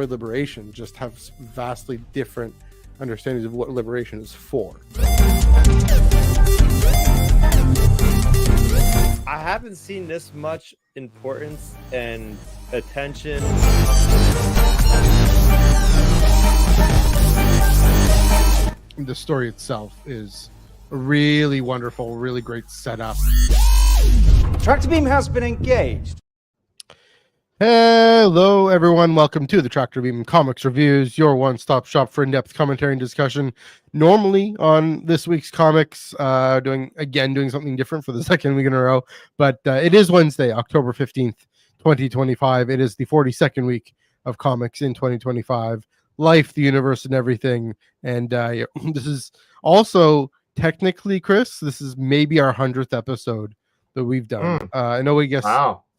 discover liberation just have vastly different understandings of what liberation is for. I haven't seen this much importance and attention. The story itself is a really wonderful, really great setup. Tractor beam has been engaged. Hello, everyone. Welcome to the Tractor Beam Comics Reviews, your one-stop shop for in-depth commentary and discussion. Normally on this week's comics, doing something different for the second week in a row, but it is Wednesday, October 15th, 2025. It is the 42nd week of comics in 2025. Life, the universe, and everything. And this is also technically, Chris, this is maybe our 100th episode that we've done. I know we guess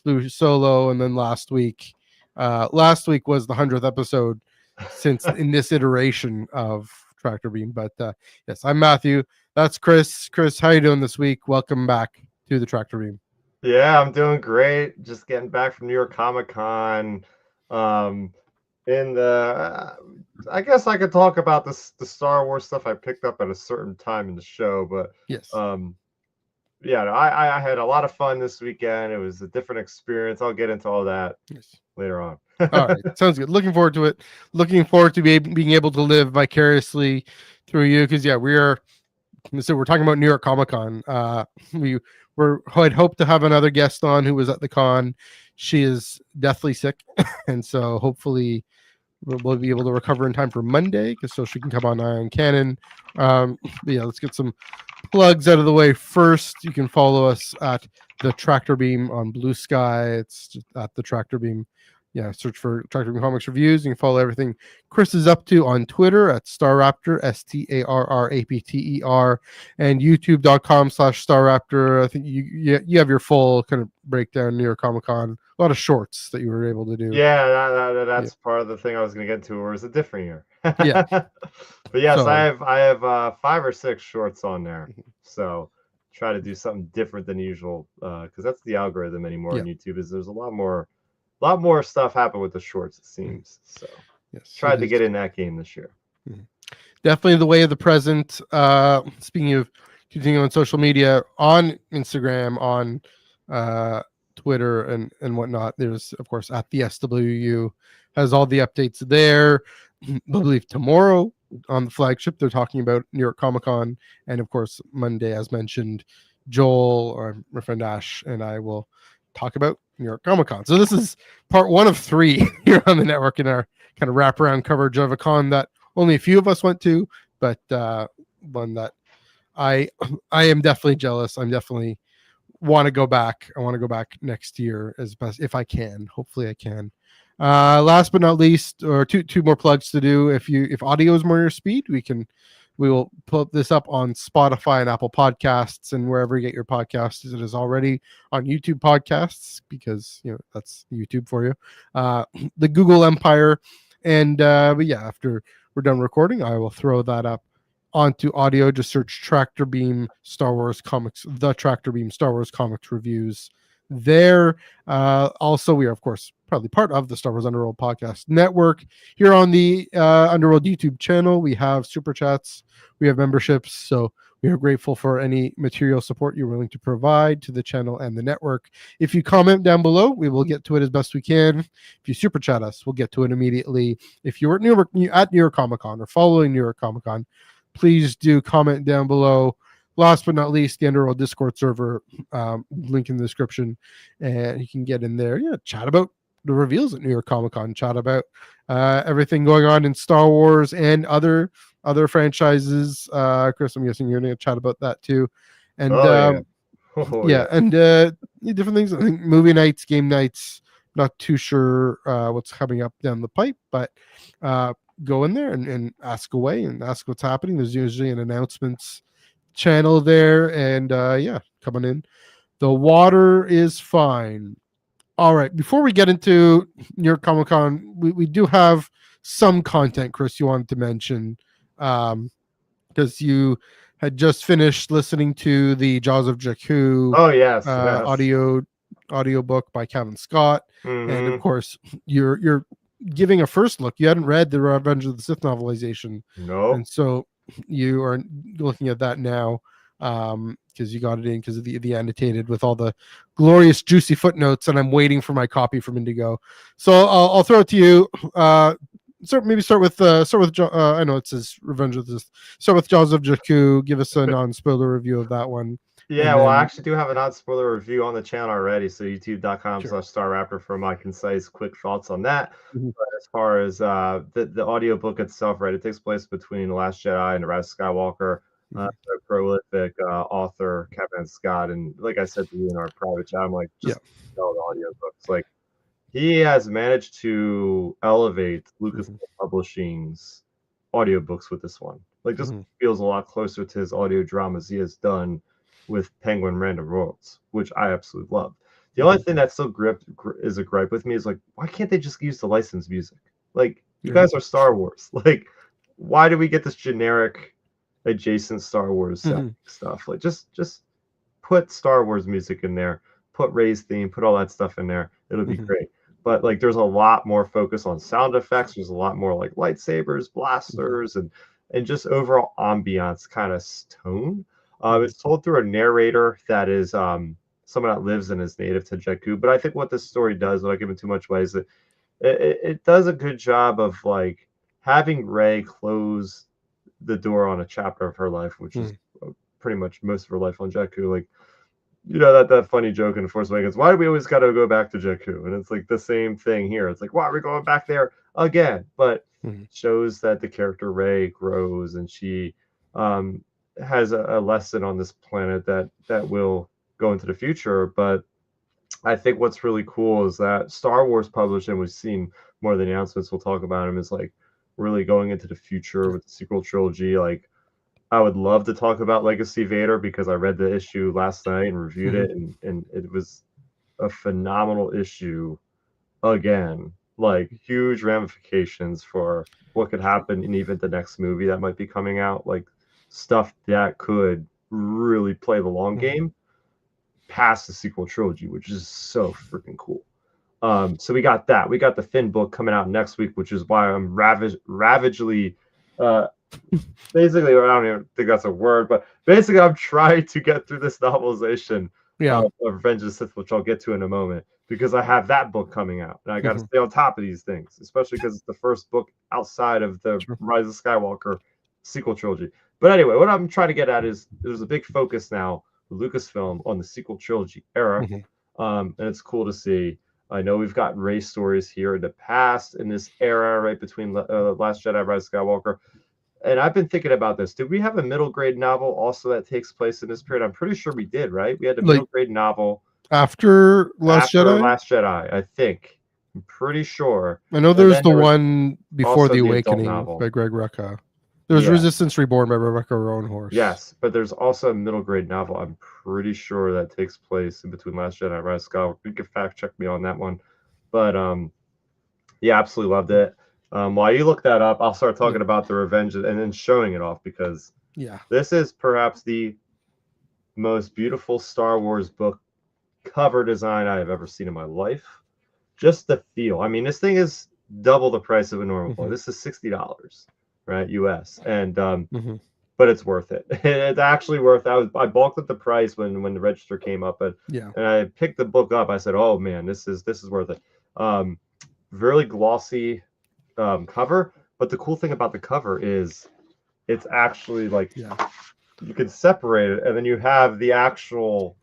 flew solo, and then last week was the 100th episode since in this iteration of Tractor Beam. But yes, I'm Matthew. That's Chris. Chris, how you doing this week? Welcome back to the Tractor Beam. Yeah, I'm doing great. Just getting back from New York Comic Con. I guess I could talk about the Star Wars stuff I picked up at a certain time in the show, but yes. Yeah, I had a lot of fun this weekend. It was a different experience. I'll get into all that later on. All right, sounds good. Looking forward to it. Looking forward to being able to live vicariously through you, because we're talking about New York Comic Con. I'd hoped to have another guest on who was at the con. She is deathly sick, and so hopefully we'll be able to recover in time for Monday, so she can come on Iron Cannon. But yeah, let's get some plugs out of the way first. You can follow us at the Tractor Beam on Blue Sky. It's just at the Tractor Beam. Yeah, search for Tractor Beam Comics Reviews. You can follow everything Chris is up to on Twitter at StarRaptor, StarRapter, and YouTube.com/StarRaptor. I think you have your full kind of breakdown New York Comic Con. A lot of shorts that you were able to do. Yeah, that's part of the thing I was going to get to, or is a different year. Yeah. But yes, so, I have 5 or 6 shorts on there. So try to do something different than usual, because that's the algorithm anymore on YouTube. Is there's a lot more stuff happen with the shorts, it seems. So yes, tried to get in that game this year. Definitely the way of the present. Speaking of continuing on social media, on Instagram, on Twitter and whatnot, there's of course at the SWU has all the updates there. I believe tomorrow on the flagship they're talking about New York Comic Con, and of course Monday, as mentioned, Joel or my friend Ash and I will talk about New York Comic Con. So this is part 1 of 3 here on the network in our kind of wraparound coverage of a con that only a few of us went to, but one that I am definitely jealous. I'm definitely want to go back. I want to go back next year as best if I can. Hopefully I can. Last but not least, or two more plugs to do. If audio is more your speed, we will put this up on Spotify and Apple Podcasts and wherever you get your podcasts. It is already on YouTube Podcasts, because that's YouTube for you. The Google Empire, and but yeah, after we're done recording, I will throw that up onto audio. Just search Tractor Beam Star Wars Comics, the Tractor Beam Star Wars Comics Reviews there. Also, we are of course probably part of the Star Wars Underworld podcast network here on the Underworld YouTube channel. We have super chats, we have memberships, so we are grateful for any material support you're willing to provide to the channel and the network. If you comment down below, we will get to it as best we can. If you super chat us, we'll get to it immediately. If you're at New York Comic Con or following New York Comic Con, please do comment down below. Last but not least, the Underworld Discord server, link in the description, and you can get in there. Yeah, chat about the reveals at New York Comic Con, chat about everything going on in Star Wars and other franchises. Chris, I'm guessing you're going to chat about that too, and different things. I think movie nights, game nights. Not too sure what's coming up down the pipe, but go in there and ask away and ask what's happening. There's usually an announcements channel there, and coming in. The water is fine. All right, before we get into New York Comic Con, we do have some content, Chris, you wanted to mention, because you had just finished listening to the Jaws of Jakku audio book by Kevin Scott, and of course you're giving a first look. You hadn't read the Revenge of the Sith novelization, No. and so you are looking at that now because you got it in because of the annotated with all the glorious juicy footnotes, and I'm waiting for my copy from Indigo. So I'll throw it to you. Start with I know it says Revenge of the Sith. Start with Jaws of Jakku. Give us a non-spoiler review of that one. Yeah, well, I actually do have a non-spoiler review on the channel already, so youtube.com/StarRaptor for my concise, quick thoughts on that. Mm-hmm. But as far as the audiobook itself, right, it takes place between The Last Jedi and The Rise of Skywalker. A prolific author, Kevin Scott, and like I said to you in our private chat, I'm like, just know the audiobooks. Like, he has managed to elevate Lucasfilm Publishing's audiobooks with this one. Like, this feels a lot closer to his audio dramas he has done with Penguin Random Worlds, which I absolutely love. The only thing that's still is a gripe with me is like, why can't they just use the licensed music? Like, you guys are Star Wars. Like, why do we get this generic adjacent Star Wars stuff? Like, just put Star Wars music in there, put Rey's theme, put all that stuff in there. It'll be great. But like, there's a lot more focus on sound effects. There's a lot more like lightsabers, blasters, and just overall ambiance kind of tone. It's told through a narrator that is someone that lives and is native to Jakku. But I think what this story does, without giving too much away, is that it does a good job of like having Rey close the door on a chapter of her life, which is pretty much most of her life on Jakku. Like, you know, that funny joke in Force Awakens, why do we always got to go back to Jakku? And it's like the same thing here. It's like, why are we going back there again? But shows that the character Rey grows, and she has a lesson on this planet that will go into the future. But I think what's really cool is that Star Wars Publishing, we've seen more of the announcements, we'll talk about them, is like really going into the future with the sequel trilogy. Like, I would love to talk about Legacy Vader because I read the issue last night and reviewed it, and it was a phenomenal issue. Again, like, huge ramifications for what could happen in even the next movie that might be coming out. Like, stuff that could really play the long game past the sequel trilogy, which is so freaking cool. So we got that. We got the Finn book coming out next week, which is why I'm ravagely basically, I don't even think that's a word, but basically I'm trying to get through this novelization of Revenge of the Sith, which I'll get to in a moment, because I have that book coming out, and I got to stay on top of these things, especially because it's the first book outside of the Rise of Skywalker sequel trilogy. But anyway, what I'm trying to get at is there's a big focus now with Lucasfilm on the sequel trilogy era, and it's cool to see. I know we've got Rey stories here in the past in this era, right between Last Jedi, Rise of Skywalker. And I've been thinking about this. Did we have a middle grade novel also that takes place in this period? I'm pretty sure we did, right? We had a middle grade novel after Last Jedi. Last Jedi, I think. I'm pretty sure. I know there's the one before the Awakening by Greg Rucka. There was Resistance Reborn by Rebecca Roanhorse. Yes, but there's also a middle grade novel. I'm pretty sure that takes place in between Last Jedi and Rise of Skywalker. You can fact check me on that one. But yeah, absolutely loved it. While you look that up, I'll start talking about the Revenge and then showing it off, because this is perhaps the most beautiful Star Wars book cover design I have ever seen in my life. Just the feel. I mean, this thing is double the price of a normal book. This is $60, right, US, and but it's worth it. It's actually worth it. I balked at the price when the register came up, and I picked the book up. I said, "Oh man, this is worth it." Really glossy cover, but the cool thing about the cover is it's actually like you can separate it, and then you have the actual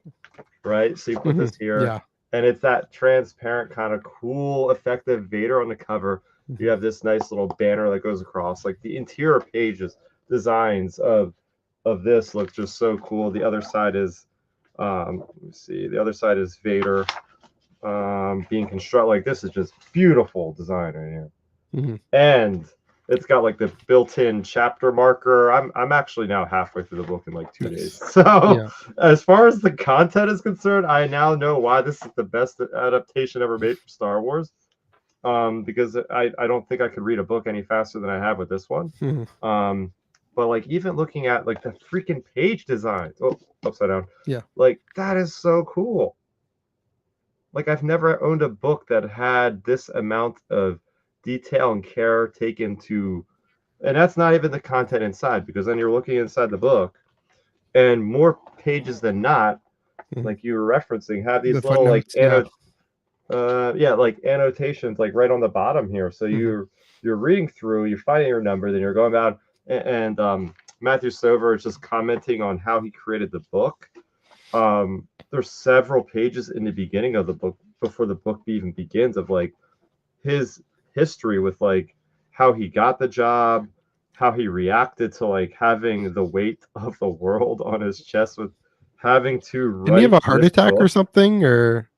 so you put this here, and it's that transparent kind of cool effective Vader on the cover. You have this nice little banner that goes across. Like, the interior pages designs of this look just so cool. The other side is let me see, the other side is Vader being constructed. Like, this is just beautiful design right here. And it's got like the built-in chapter marker. I'm actually now halfway through the book in like 2 days. So as far as the content is concerned, I now know why this is the best adaptation ever made for Star Wars. Because I don't think I could read a book any faster than I have with this one. But like, even looking at like the freaking page designs, upside down. Like, that is so cool. Like, I've never owned a book that had this amount of detail and care taken to, and that's not even the content inside, because then you're looking inside the book, and more pages than not, like you were referencing, have these little like like annotations like right on the bottom here. So you're reading through, you're finding your number, then you're going down, and Matthew Stover is just commenting on how he created the book. There's several pages in the beginning of the book, before the book even begins, of like his history with like how he got the job, how he reacted to like having the weight of the world on his chest, with having to write. Didn't he have a heart attack or something, or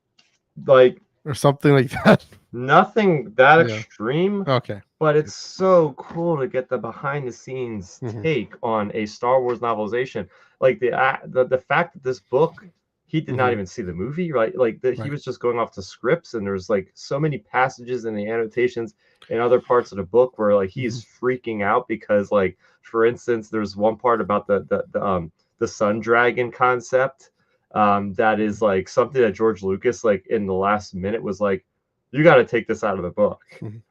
something like that? Nothing that extreme. Okay. But it's so cool to get the behind the scenes take on a Star Wars novelization. Like the fact that this book, he did not even see the movie, right? Like he was just going off the scripts, and there's like so many passages in the annotations and other parts of the book where like he's freaking out because, like, for instance, there's one part about the sun dragon concept that is like something that George Lucas, like in the last minute, was like, you got to take this out of the book,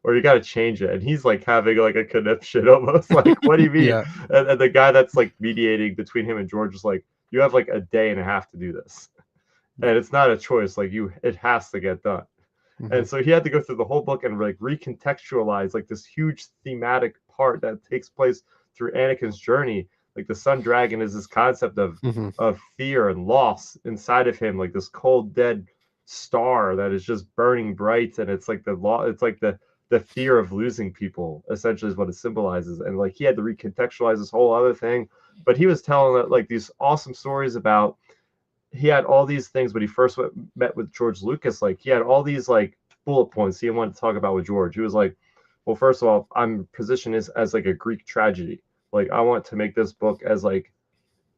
or you got to change it. And he's like having like a conniption almost, like, what do you mean? And the guy that's like mediating between him and George is like, you have like a day and a half to do this. And it's not a choice. Like it has to get done. And so he had to go through the whole book and like recontextualize like this huge thematic part that takes place through Anakin's journey. Like the sun dragon is this concept of fear and loss inside of him, like this cold, dead star that is just burning bright, and it's like the fear of losing people, essentially, is what it symbolizes. And like he had to recontextualize this whole other thing, but he was telling like these awesome stories about, he had all these things when he first met with George Lucas. Like he had all these like bullet points he wanted to talk about with George. He was like, well, first of all, I'm positioned as like a Greek tragedy. Like I want to make this book as like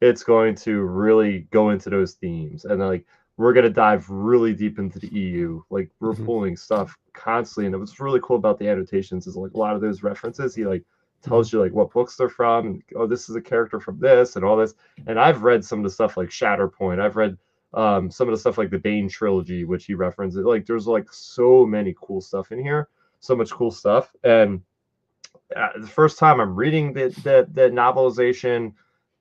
it's going to really go into those themes, and like we're going to dive really deep into the EU. Like we're pulling stuff constantly. And what's really cool about the annotations is like a lot of those references, he like tells you like what books they're from, and oh, this is a character from this and all this. And I've read some of the stuff like Shatterpoint. I've read some of the stuff like the Bane trilogy, which he references. Like there's like so many cool stuff in here, so much cool stuff. And the first time I'm reading the novelization,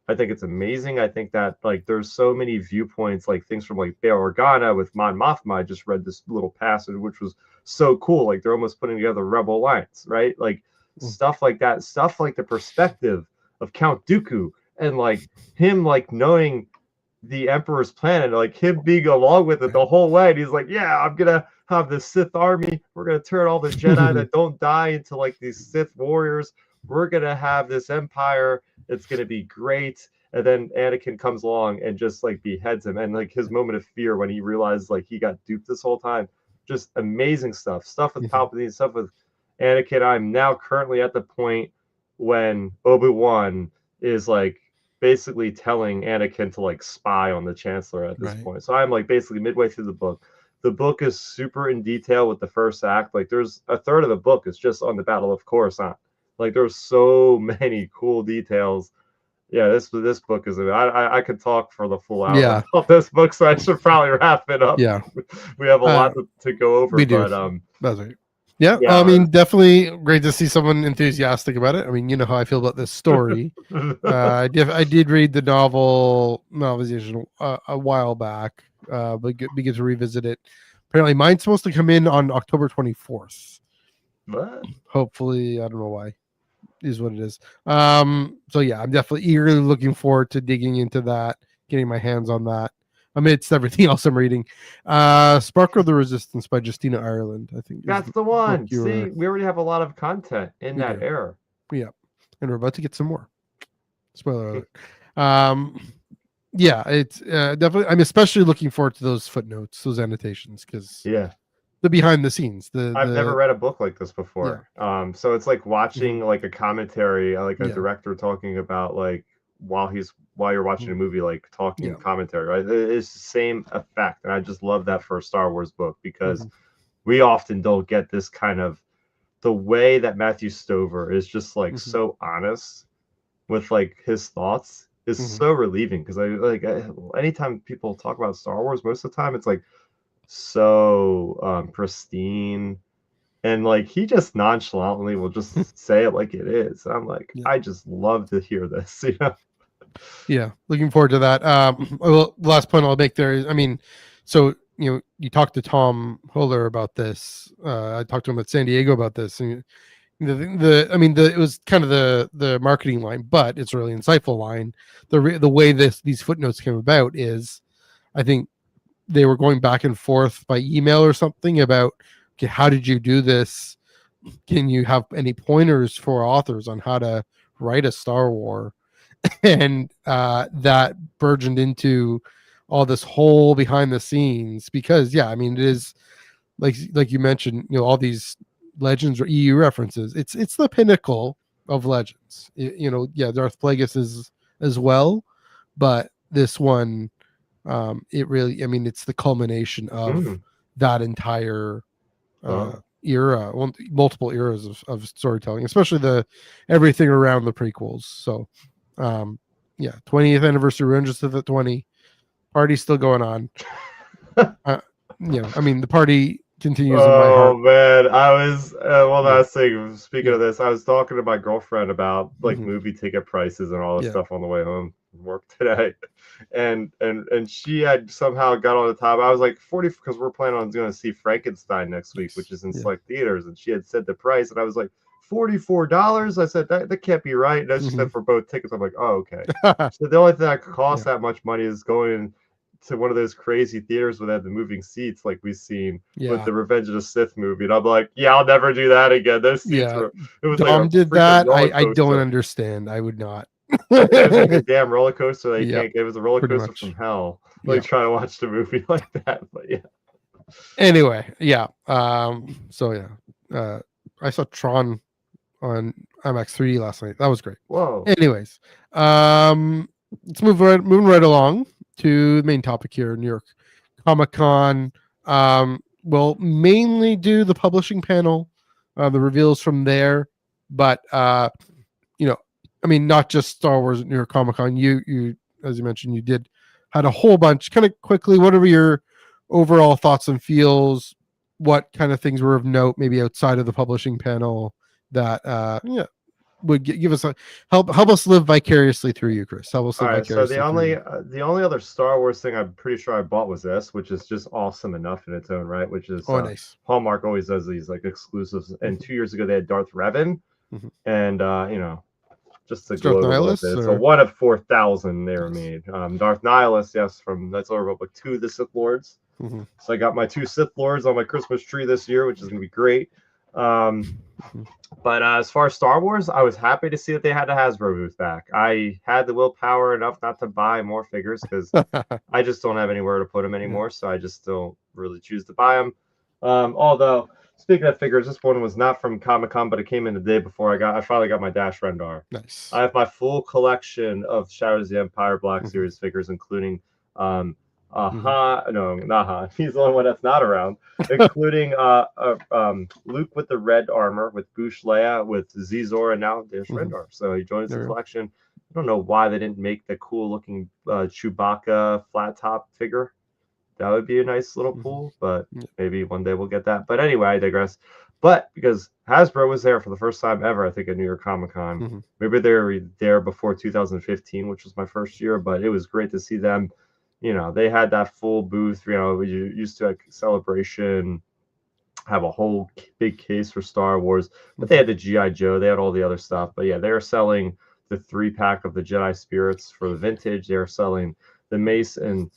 I think it's amazing. I think that like there's so many viewpoints, like things from like Bail Organa with Mon Mothma. I just read this little passage, which was so cool. Like they're almost putting together Rebel Alliance, right? Like stuff like that, stuff like the perspective of Count Dooku, and like him like knowing the Emperor's plan, and like him being along with it the whole way. And he's like, yeah, I'm gonna have the Sith army. We're gonna turn all the Jedi that don't die into like these Sith warriors. We're gonna have this empire. It's gonna be great. And then Anakin comes along and just like beheads him, and like his moment of fear when he realized like he got duped this whole time. Just amazing stuff with Palpatine, stuff with Anakin. I'm now currently at the point when Obi-Wan is like basically telling Anakin to like spy on the Chancellor at this point. So I'm like basically midway through the book. The book is super in detail with the first act. Like there's a third of the book is just on the Battle of Coruscant. Like there's so many cool details. Yeah, this book is. I could talk for the full hour about this book, so I should probably wrap it up. Yeah, we have a lot to go over. We do. But that's right. Yeah, I mean, definitely great to see someone enthusiastic about it. I mean, you know how I feel about this story. I did read the novelization a while back, but begin to revisit it. Apparently, mine's supposed to come in on October 24th. What? Hopefully, I don't know why. Is what it is. So yeah, I'm definitely eagerly looking forward to digging into that, getting my hands on that amidst everything else I'm reading. Sparkle of the Resistance by Justina Ireland, I think. That's the one. See, we already have a lot of content in that era. Yeah. And we're about to get some more. Spoiler alert. Yeah, it's definitely, I'm especially looking forward to those footnotes, those annotations, because the behind the scenes. I've never read a book like this before. So it's like watching like a commentary, like a director talking about like while you're watching a movie, like talking commentary, right? It's the same effect. And I just love that for a Star Wars book, because we often don't get this kind of, the way that Matthew Stover is just like so honest with like his thoughts is so relieving. Because anytime people talk about Star Wars, most of the time it's like so pristine And like he just nonchalantly will just say it like it is. I'm like, I just love to hear this, you know. Yeah, looking forward to that. Well, the last point I'll make there is, I mean, so you talked to Tom Huller about this. I talked to him at San Diego about this, and it was kind of the marketing line, but it's a really insightful line. The way these footnotes came about is, I think they were going back and forth by email or something about, okay, how did you do this? Can you have any pointers for authors on how to write a Star Wars? And that burgeoned into all this whole behind the scenes, because I mean, it is like you mentioned, all these Legends or EU references. It's the pinnacle of Legends. Darth Plagueis is as well, but this one, it really, I mean, it's the culmination of that entire era, multiple eras of storytelling, especially everything around the prequels. So 20th anniversary, we're just at the 20 party's still going on. I mean, the party continues in my heart. Oh man, I was one last thing. Speaking of this, I was talking to my girlfriend about like movie ticket prices and all this stuff on the way home from work today, and she had somehow got on the top. I was like 40 because we're planning on going to see Frankenstein next week, which is in select theaters, and she had said the price, and I was like $44. I said that can't be right. And she said for both tickets. I'm like, oh okay. So the only thing that could cost that much money is going to one of those crazy theaters where they have the moving seats like we've seen with the Revenge of the Sith movie. And I'm like, I'll never do that again. Those seats were, it was Dom like did that. I don't understand. I would not. It was like a damn roller coaster. It was a roller coaster from hell. Like trying to watch the movie like that. But anyway, so I saw Tron on IMAX 3D last night. That was great. Whoa. Anyways, let's moving right along to the main topic here, New York Comic-Con. We'll mainly do the publishing panel, the reveals from there, but I mean, not just Star Wars at New York Comic-Con. You as you mentioned, you had a whole bunch. Kind of quickly, what are your overall thoughts and feels? What kind of things were of note, maybe outside of the publishing panel, that would give us help us live vicariously through you, Chris? Help us live vicariously. So the only other Star Wars thing I'm pretty sure I bought was this, which is just awesome enough in its own right. Which is nice. Hallmark always does these like exclusives, and 2 years ago they had Darth Revan, and just to gloat a little bit. So one of 4,000 they were made. Darth Nihilus, yes, from Knights of the Old Republic 2, the Sith Lords. So I got my 2 Sith Lords on my Christmas tree this year, which is gonna be great. But as far as Star Wars, I was happy to see that they had the Hasbro booth back. I had the willpower enough not to buy more figures because I just don't have anywhere to put them anymore. So I just don't really choose to buy them. Although, speaking of figures, this one was not from Comic-Con, but it came in the day before I finally got my Dash Rendar. Nice. I have my full collection of Shadows of the Empire Black Series figures, including no, not Han. He's the only one that's not around, including Luke with the red armor, with Bouche Leia, with Zizor, and now there's Rendar. So he joins the collection. I don't know why they didn't make the cool looking Chewbacca flat top figure. That would be a nice little pull, but maybe one day we'll get that. But anyway, I digress. But because Hasbro was there for the first time ever, I think, at New York Comic-Con. Maybe they were there before 2015, which was my first year, but it was great to see them. They had that full booth. You used to like Celebration have a whole big case for Star Wars, but they had the G.I. Joe, they had all the other stuff. But yeah, they were selling the 3-pack of the Jedi Spirits for the vintage. They were selling the Mace and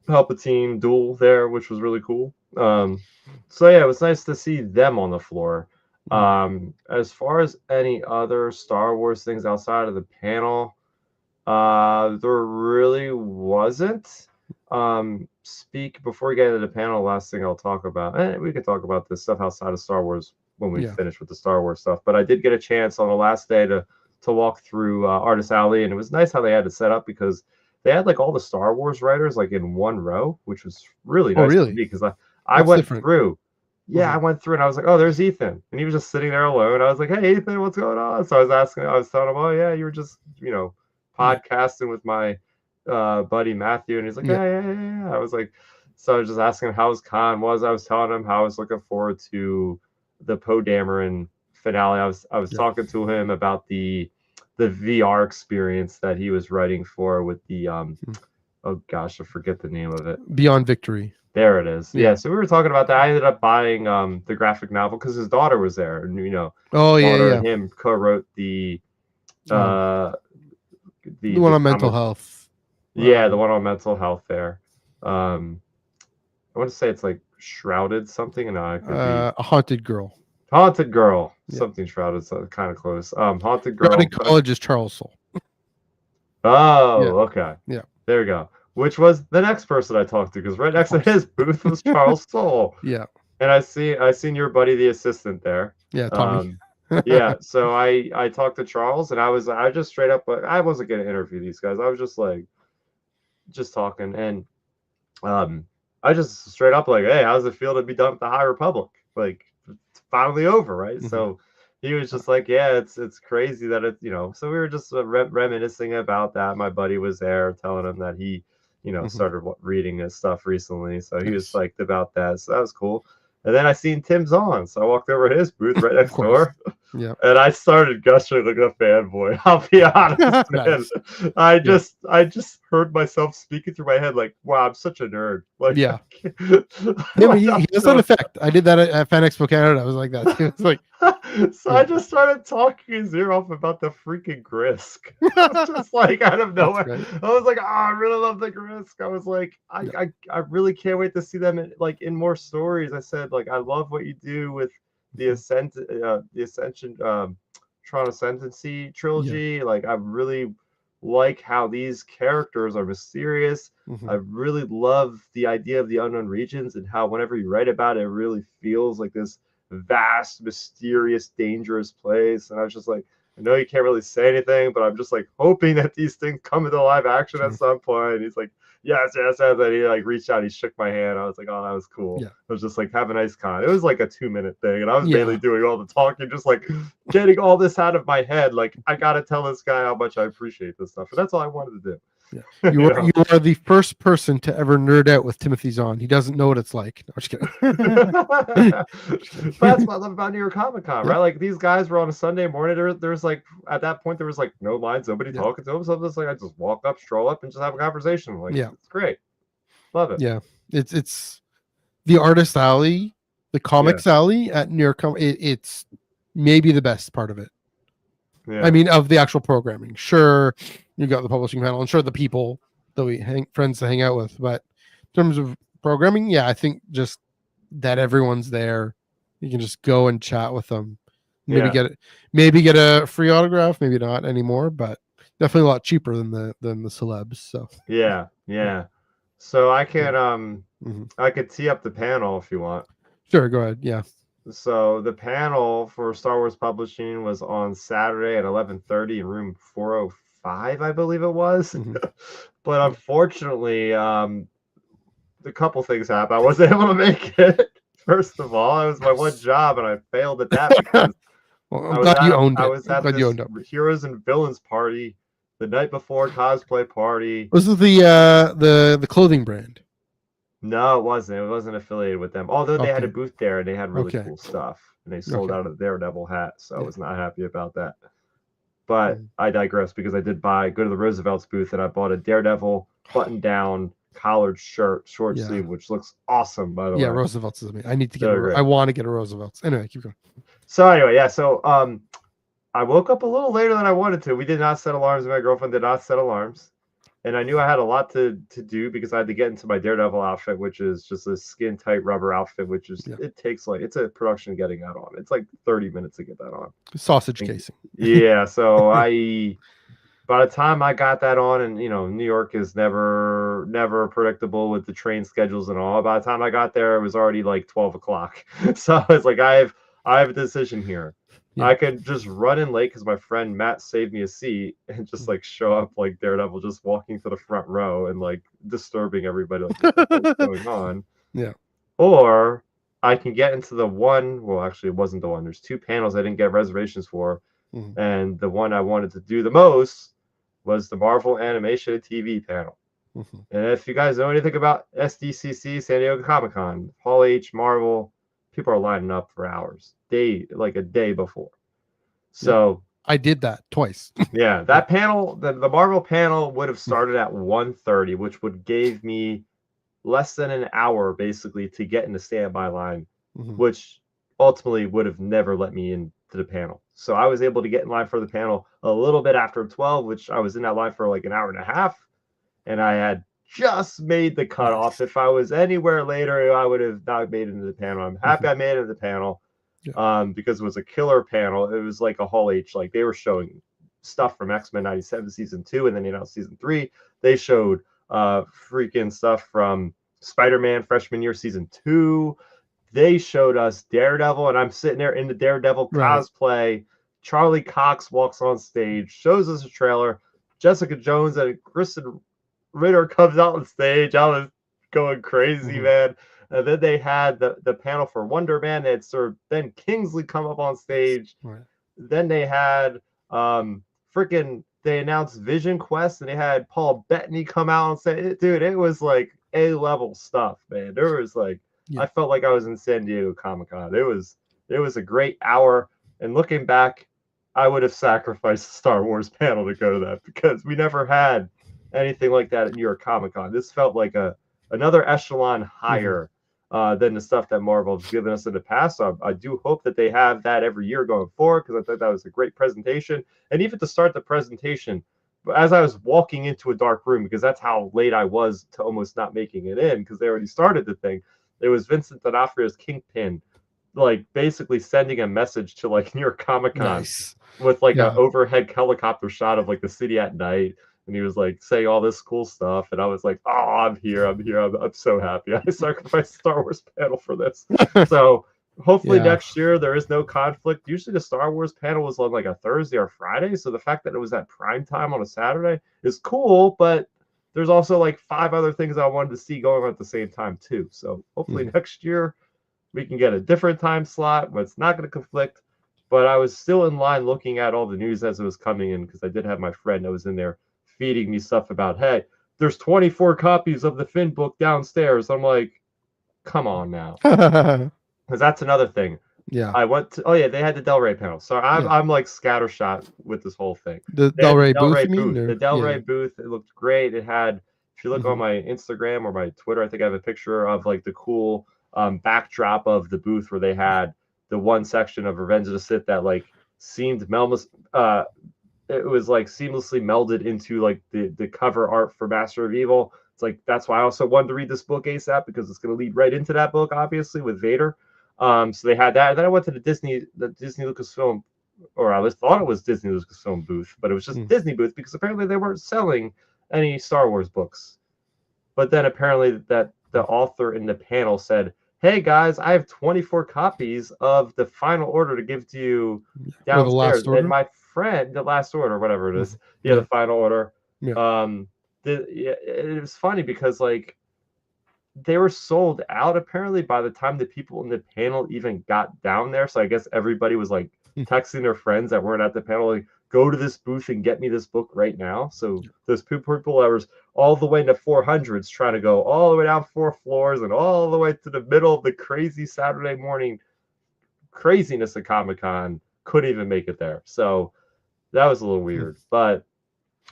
Palpatine duel there, which was really cool. So yeah, it was nice to see them on the floor. As far as any other Star Wars things outside of the panel, there really wasn't. Before we get into the panel, last thing I'll talk about, we can talk about this stuff outside of Star Wars when we finish with the Star Wars stuff, but I did get a chance on the last day to walk through Artist Alley, and it was nice how they had it set up because they had like all the Star Wars writers like in one row, which was really nice to me because I went through. Yeah, I went through and I was like, oh, there's Ethan. And he was just sitting there alone. I was like, hey, Ethan, what's going on? So I was telling him, oh, yeah, you were just, podcasting with my buddy Matthew. And he's like, yeah. I was like, so I was just asking him how his con was. I was telling him how I was looking forward to Poe Dameron finale. I was talking to him about the VR experience that he was writing for with the oh gosh, I forget the name of it. Beyond Victory. There it is. Yeah. So we were talking about that. I ended up buying the graphic novel because his daughter was there, and daughter and him co-wrote the one on mental health. Yeah, the one on mental health there. I want to say it's like Shrouded something, and it could be A Haunted Girl. Haunted Girl. Yeah. Something Shrouded, so kind of close. Haunted Girl. Shrouded College is Charles Soule. Oh, yeah. Okay. Yeah. There we go. Which was the next person I talked to, because right next to his booth was Charles Soule. Yeah. And I seen your buddy, the assistant there. Yeah, Tommy. Yeah. So I talked to Charles, and I just straight up, I wasn't gonna interview these guys. I was just talking, and I just straight up like, hey, how's it feel to be done with the High Republic? Like, it's finally over, right? Mm-hmm. So he was just like, yeah, it's crazy that it, So we were just reminiscing about that. My buddy was there, telling him that he, started reading his stuff recently, so he was psyched about that. So that was cool. And then I seen Tim Zahn, so I walked over to his booth right next door. Yeah. And I started gushing like a fanboy. I'll be honest, man. I just heard myself speaking through my head like, wow, I'm such a nerd. Like, yeah. But he has that effect. I did that at Fan Expo Canada. I was like that. It was like, so I just started talking his ear off about the freaking Grisk. Just like out of nowhere. Right. I was like, oh, I really love the Grisk. I was like, I really can't wait to see them in more stories. I said, like, I love what you do with the Ascension Tron Ascendancy trilogy. Yeah. Like, I really like how these characters are mysterious. I really love the idea of the unknown regions, and how whenever you write about it, it really feels like this vast, mysterious, dangerous place. And I was just like, I know you can't really say anything, but I'm just like hoping that these things come into live action at some point. And he's like, yes. And he like reached out, he shook my hand. I was like, oh, that was cool. Yeah. I was just like, have a nice con. It was like a 2-minute thing, and I was mainly doing all the talking, just like getting all this out of my head. Like, I gotta tell this guy how much I appreciate this stuff, and that's all I wanted to do. Yeah. You are the first person to ever nerd out with Timothy Zahn. He doesn't know what it's like. No, I'm just kidding. That's what I love about New York Comic Con, right? Like, these guys were on a Sunday morning. There's like, at that point, there was like no lines, nobody talking to them. So it's like, I just walk up, stroll up, and just have a conversation. Like, it's great. Love it. Yeah. It's the artist alley, the comics alley at New York. It's maybe the best part of it. Yeah. I mean, of the actual programming. Sure, you got the publishing panel, and sure, the people that we friends to hang out with. But in terms of programming, I think just that everyone's there, you can just go and chat with them. Maybe get a free autograph. Maybe not anymore, but definitely a lot cheaper than the celebs. So yeah. So I can I could tee up the panel if you want. Sure, go ahead. Yeah. So the panel for Star Wars Publishing was on Saturday at 11:30 in room 405, I believe it was. But unfortunately, a couple things happened. I wasn't able to make it. First of all, it was my one job, and I failed at that because I'm glad you owned it. I was at this Heroes and Villains party the night before cosplay party. Was it the clothing brand? No, it wasn't. It wasn't affiliated with them. Although they had a booth there, and they had really cool stuff. And they sold out of the Daredevil hat, so I was not happy about that. But I digress, because I did go to the Roosevelt's booth, and I bought a Daredevil button-down collared shirt, short sleeve, which looks awesome, by the way. Yeah, Roosevelt's is amazing. I need to get I want to get a Roosevelt's. Anyway, keep going. So anyway, so I woke up a little later than I wanted to. We did not set alarms, and my girlfriend did not set alarms. And I knew I had a lot to do, because I had to get into my Daredevil outfit, which is just a skin tight rubber outfit, which is it takes it's a production getting that on. It's like 30 minutes to get that on. Sausage casing. Yeah. So by the time I got that on, and New York is never predictable with the train schedules and all. By the time I got there, it was already like 12 o'clock. So it's like, I have a decision here. I could just run in late, because my friend Matt saved me a seat, and just like show up like Daredevil, just walking to the front row and like disturbing everybody, like, what's going on. Yeah. Or I can get into the one. Well, actually, it wasn't the one. There's two panels I didn't get reservations for, and the one I wanted to do the most was the Marvel Animation TV panel. And if you guys know anything about SDCC, San Diego Comic Con, Paul H. Marvel, people are lining up for hours, like a day before. So I did that twice. yeah, that panel, the Marvel panel would have started at 1:30, which would give me less than an hour basically to get in the standby line, which ultimately would have never let me into the panel. So I was able to get in line for the panel a little bit after 12, which I was in that line for like an hour and a half, and I had just made the cutoff. If I was anywhere later, I would have not made it into the panel. I'm happy I made it into the panel. Because it was a killer panel. It was like a Hall H. Like they were showing stuff from X-Men 97 season 2, and then they announced season 3. They showed freaking stuff from Spider-Man freshman year season 2. They showed us Daredevil, and I'm sitting there in the Daredevil cosplay. Charlie Cox walks on stage, shows us a trailer. Jessica Jones and Kristen Ritter comes out on stage. I was going crazy, man. And then they had the panel for Wonder Man. They had Sir Ben Kingsley come up on stage. Then they had they announced Vision Quest, and they had Paul Bettany come out and say, dude, it was like A-level stuff, man. There was like, I felt like I was in San Diego Comic-Con. It was a great hour. And looking back, I would have sacrificed the Star Wars panel to go to that, because we never had anything like that at New York Comic-Con. This felt like another echelon higher than the stuff that Marvel has given us in the past. So I do hope that they have that every year going forward, because I thought that was a great presentation. And even to start the presentation, as I was walking into a dark room, because that's how late I was to almost not making it in, because they already started the thing, it was Vincent D'Onofrio's Kingpin, like basically sending a message to like New York Comic-Con with like an overhead helicopter shot of like the city at night. And he was like saying all this cool stuff, and I was like, "Oh, I'm here! I'm so happy! I sacrificed the Star Wars panel for this." So hopefully next year there is no conflict. Usually the Star Wars panel was on like a Thursday or Friday, so the fact that it was at prime time on a Saturday is cool. But there's also like 5 other things I wanted to see going on at the same time too. So hopefully next year we can get a different time slot, but it's not going to conflict. But I was still in line looking at all the news as it was coming in, because I did have my friend that was in there feeding me stuff about, hey, there's 24 copies of the Finn book downstairs. I'm like, come on now. Because that's another thing. I went to, they had the Del Rey panel. So I'm like scattershot with this whole thing. The Del Rey booth, you mean? The Del Rey booth, it looked great. It had, if you look on my Instagram or my Twitter, I think I have a picture of like the cool backdrop of the booth where they had the one section of Revenge of the Sith that like seemed it was like seamlessly melded into like the cover art for Master of Evil. It's like, that's why I also wanted to read this book ASAP, because it's going to lead right into that book, obviously, with Vader. So they had that. And then I went to the Disney Lucasfilm, or I thought it was Disney Lucasfilm booth, but it was just Disney booth, because apparently they weren't selling any Star Wars books. But then apparently that the author in the panel said, hey guys, I have 24 copies of the Final Order to give to you downstairs. And my friend, the Last Order, whatever it is, the Final Order. It was funny because like they were sold out apparently by the time the people in the panel even got down there. So I guess everybody was like texting their friends that weren't at the panel, like, go to this booth and get me this book right now. So those people that was all the way into 400s trying to go all the way down 4 floors and all the way to the middle of the crazy Saturday morning craziness of Comic-Con, couldn't even make it there. So that was a little weird. But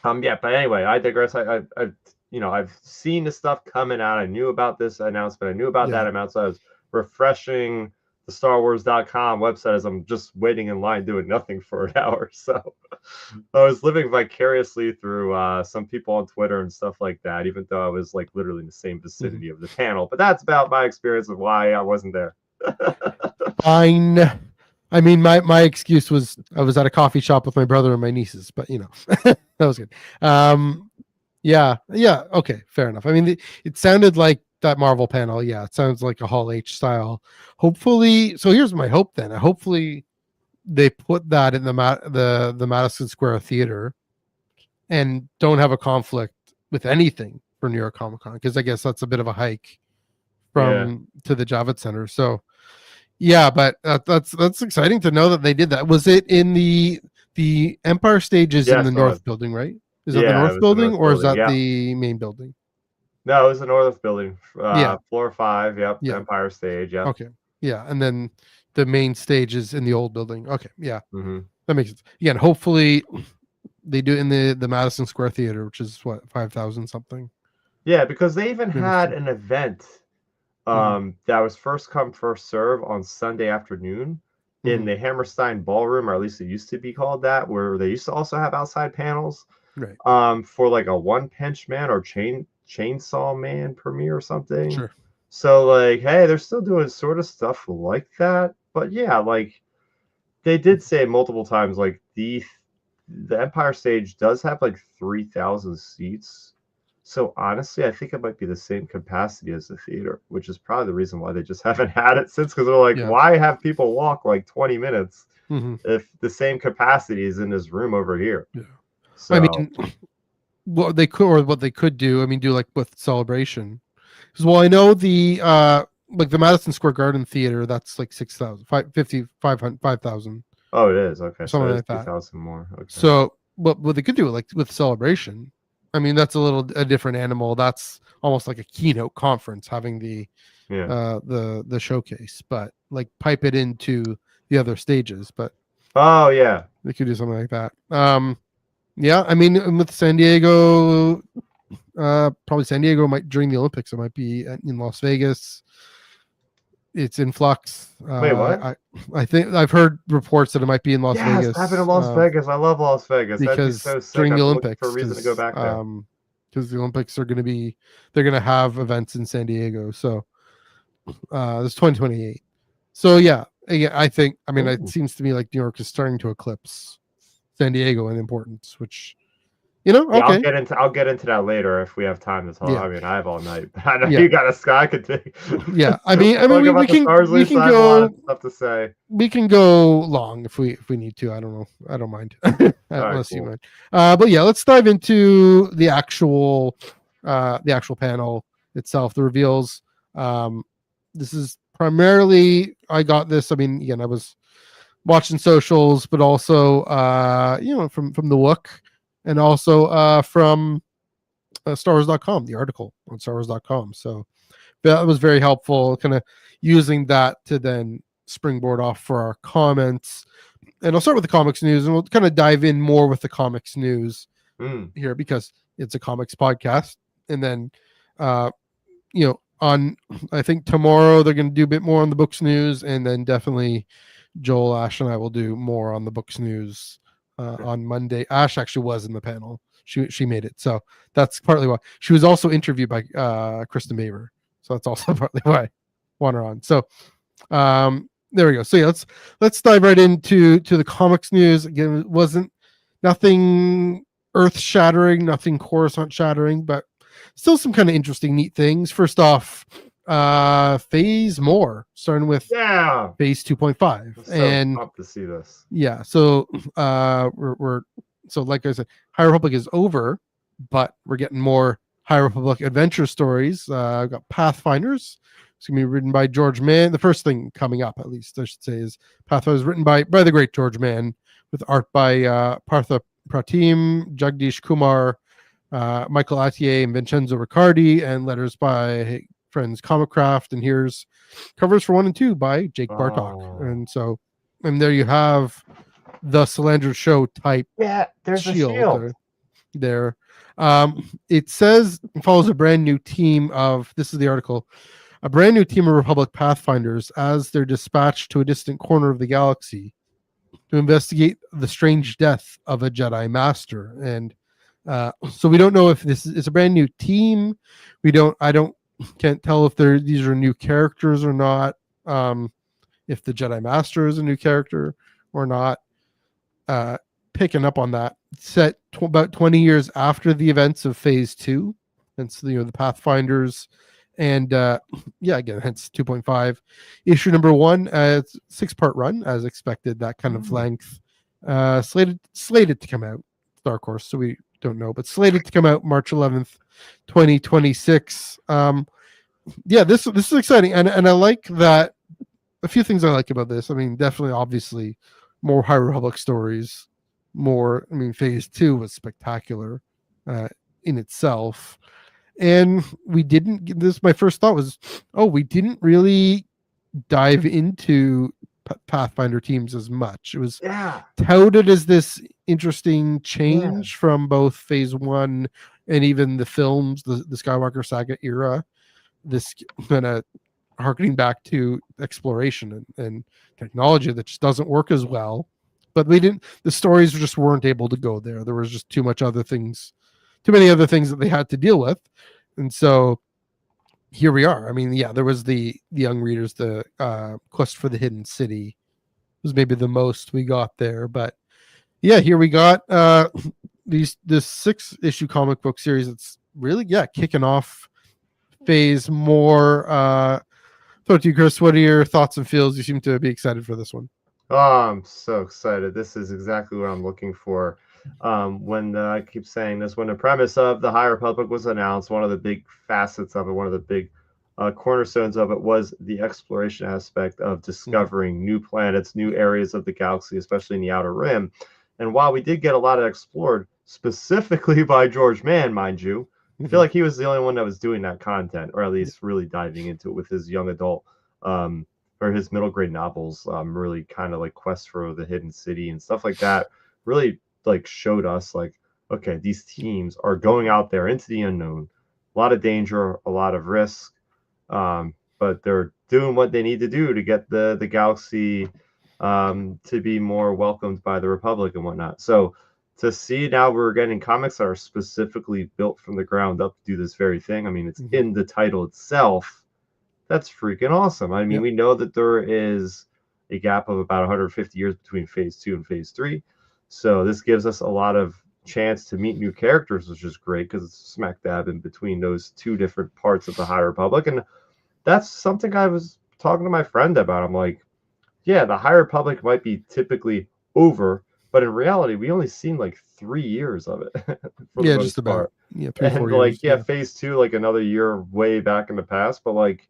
but anyway, I digress. I've seen the stuff coming out. I knew about this announcement. I knew about that announcement. So I was refreshing the StarWars.com website as I'm just waiting in line doing nothing for an hour. So I was living vicariously through some people on Twitter and stuff like that, even though I was like literally in the same vicinity of the panel. But that's about my experience of why I wasn't there. Fine. I mean, my excuse was I was at a coffee shop with my brother and my nieces, but that was good. Okay, fair enough. I mean, it sounded like that Marvel panel. Yeah, it sounds like a Hall H style. Hopefully, so here's my hope then. Hopefully, they put that in the Madison Square Theater, and don't have a conflict with anything for New York Comic Con, because I guess that's a bit of a hike to the Javits Center. So. Yeah, but that's exciting to know that they did that. Was it in the Empire stage is in the North building, right? Is that the North building or is that the main building? No, it was the North building. Floor 5. Yep. Empire stage. Yep. Okay. Yeah, and then the main stage is in the old building. Okay, yeah, Mm-hmm. that makes sense. Again, hopefully they do it in the Madison Square Theater, which is what 5,000 something. Yeah, because they even Maybe had an event Mhm. that was first come first serve on Sunday afternoon in Mhm. the Hammerstein Ballroom, or at least it used to be called that, where they used to also have outside panels Right. for like a One Punch Man or Chainsaw Man premiere or something. Sure. So like, hey, they're still doing sort of stuff like that. But yeah, like they did say multiple times, like the Empire stage does have like 3,000 seats. So honestly, I think it might be the same capacity as the theater, which is probably the reason why they just haven't had it since. Because they're like, Yeah. why have people walk like 20 minutes hmm if the same capacity is in this room over here? Yeah. So I mean, what they could do. I mean, do like with Celebration. Because well, I know the like the Madison Square Garden Theater. That's like 6,000, 5,000, oh, it is okay. So something it is like that. 2,000 more. Okay. So what they could do like with Celebration. I mean, that's a different animal. That's almost like a keynote conference, having the Yeah. the showcase, but like pipe it into the other stages. But Oh yeah. they could do something like that. Yeah, I mean, with San Diego, probably San Diego might during the Olympics. It might be in Las Vegas. It's in flux. Wait, what? I think I've heard reports that it might be in Las Yes, Vegas. happened in Las Vegas. I love Las Vegas. That'd be Because so sick. during I've the been looking for a Olympics, reason to go back there. because the Olympics are going to be, they're going to have events in San Diego. So this 2028. So yeah, I think, I mean, Ooh. it seems to me like New York is starting to eclipse San Diego in importance, which, you know, Yeah, okay. I'll get into that later if we have time to talk. Yeah. I mean, I have all night. But I know Yeah. you got a sky I could take. Yeah, I mean, we can stars, we can I have a lot of go stuff to say. we can go long if we need to. I don't know. I don't mind. Unless Cool. you mind. But yeah, let's dive into the actual panel itself, the reveals. This is primarily, I got this. I mean, again, I was watching socials, but also from the Wook, and also from StarWars.com, the article on StarWars.com. So that was very helpful, kind of using that to then springboard off for our comments. And I'll start with the comics news, and we'll kind of dive in more with the comics news here because it's a comics podcast. And then, on, I think tomorrow they're going to do a bit more on the books news, and then definitely Joel, Ash, and I will do more on the books news on Monday. Ash actually was in the panel. She made it, so that's partly why. She was also interviewed by Kristen Baver, so that's also partly why I want her on. So there we go. So yeah, let's dive right into the comics news. Again, it wasn't nothing earth shattering, nothing Coruscant shattering, but still some kind of interesting, neat things. First off, phase more, starting with phase 2.5, and pumped to see this. Yeah, so we're so like I said, High Republic is over, but we're getting more High Republic adventure stories. I've got Pathfinders. It's gonna be written by George Mann. The first thing coming up, at least I should say, is Pathfinders, written by the great George Mann, with art by Partha Pratim, Jagdish Kumar, Michael Attier, and Vincenzo Riccardi, and letters by friends Comicraft. And here's covers for 1 and 2 by Jake Bartok. And so, and there you have the Solandra Show type. Yeah, there's shield. A shield there. It says it follows a brand new team of, this is the article, a brand new team of Republic Pathfinders as they're dispatched to a distant corner of the galaxy to investigate the strange death of a Jedi Master. And so we don't know if this is a brand new team. Can't tell if these are new characters or not. If the Jedi Master is a new character or not. Picking up on that, set about 20 years after the events of Phase 2, and so the Pathfinders, and again, hence 2.5. Issue number 1, it's a 6-part run as expected. That kind of length, slated to come out. Dark Horse, so we don't know, but slated to come out March 11th, 2026. This is exciting, and I like that. A few things I like about this. I mean, definitely, obviously, more High Republic stories. More, I mean, Phase 2 was spectacular in itself, and we didn't. This my first thought was, we didn't really dive into Pathfinder teams as much. It was Yeah. touted as this interesting change from both phase 1 and even the films, the Skywalker saga era, this kind of harkening back to exploration and technology that just doesn't work as well. But the stories just weren't able to go there. There was just too many other things that they had to deal with. And so here we are. I mean, yeah, there was the young readers, the quest for the hidden city was maybe the most we got there, but yeah, here we got this 6-issue comic book series. It's really kicking off phase more. Throw to you, Chris. What are your thoughts and feels? You seem to be excited for this one. Oh, I'm so excited. This is exactly what I'm looking for. When I keep saying this, when the premise of the High Republic was announced, one of the big facets of it, one of the big cornerstones of it was the exploration aspect of discovering new planets, new areas of the galaxy, especially in the Outer Rim. And while we did get a lot of explored, specifically by George Mann, mind you, I feel like he was the only one that was doing that content, or at least really diving into it with his young adult or his middle grade novels, really kind of like Quest for the Hidden City and stuff like that, really like showed us like, okay, these teams are going out there into the unknown, a lot of danger, a lot of risk, but they're doing what they need to do to get the galaxy to be more welcomed by the Republic and whatnot. So to see now we're getting comics that are specifically built from the ground up to do this very thing. I mean, it's in the title itself. That's freaking awesome. I mean, we know that there is a gap of about 150 years between phase 2 and phase 3. So this gives us a lot of chance to meet new characters, which is great because it's smack dab in between those two different parts of the High Republic. And that's something I was talking to my friend about. I'm like, yeah, the High Republic might be typically over, but in reality, we only seen like 3 years of it. Yeah, just about. Yeah, 3-4 years. Phase 2, like another year way back in the past, but like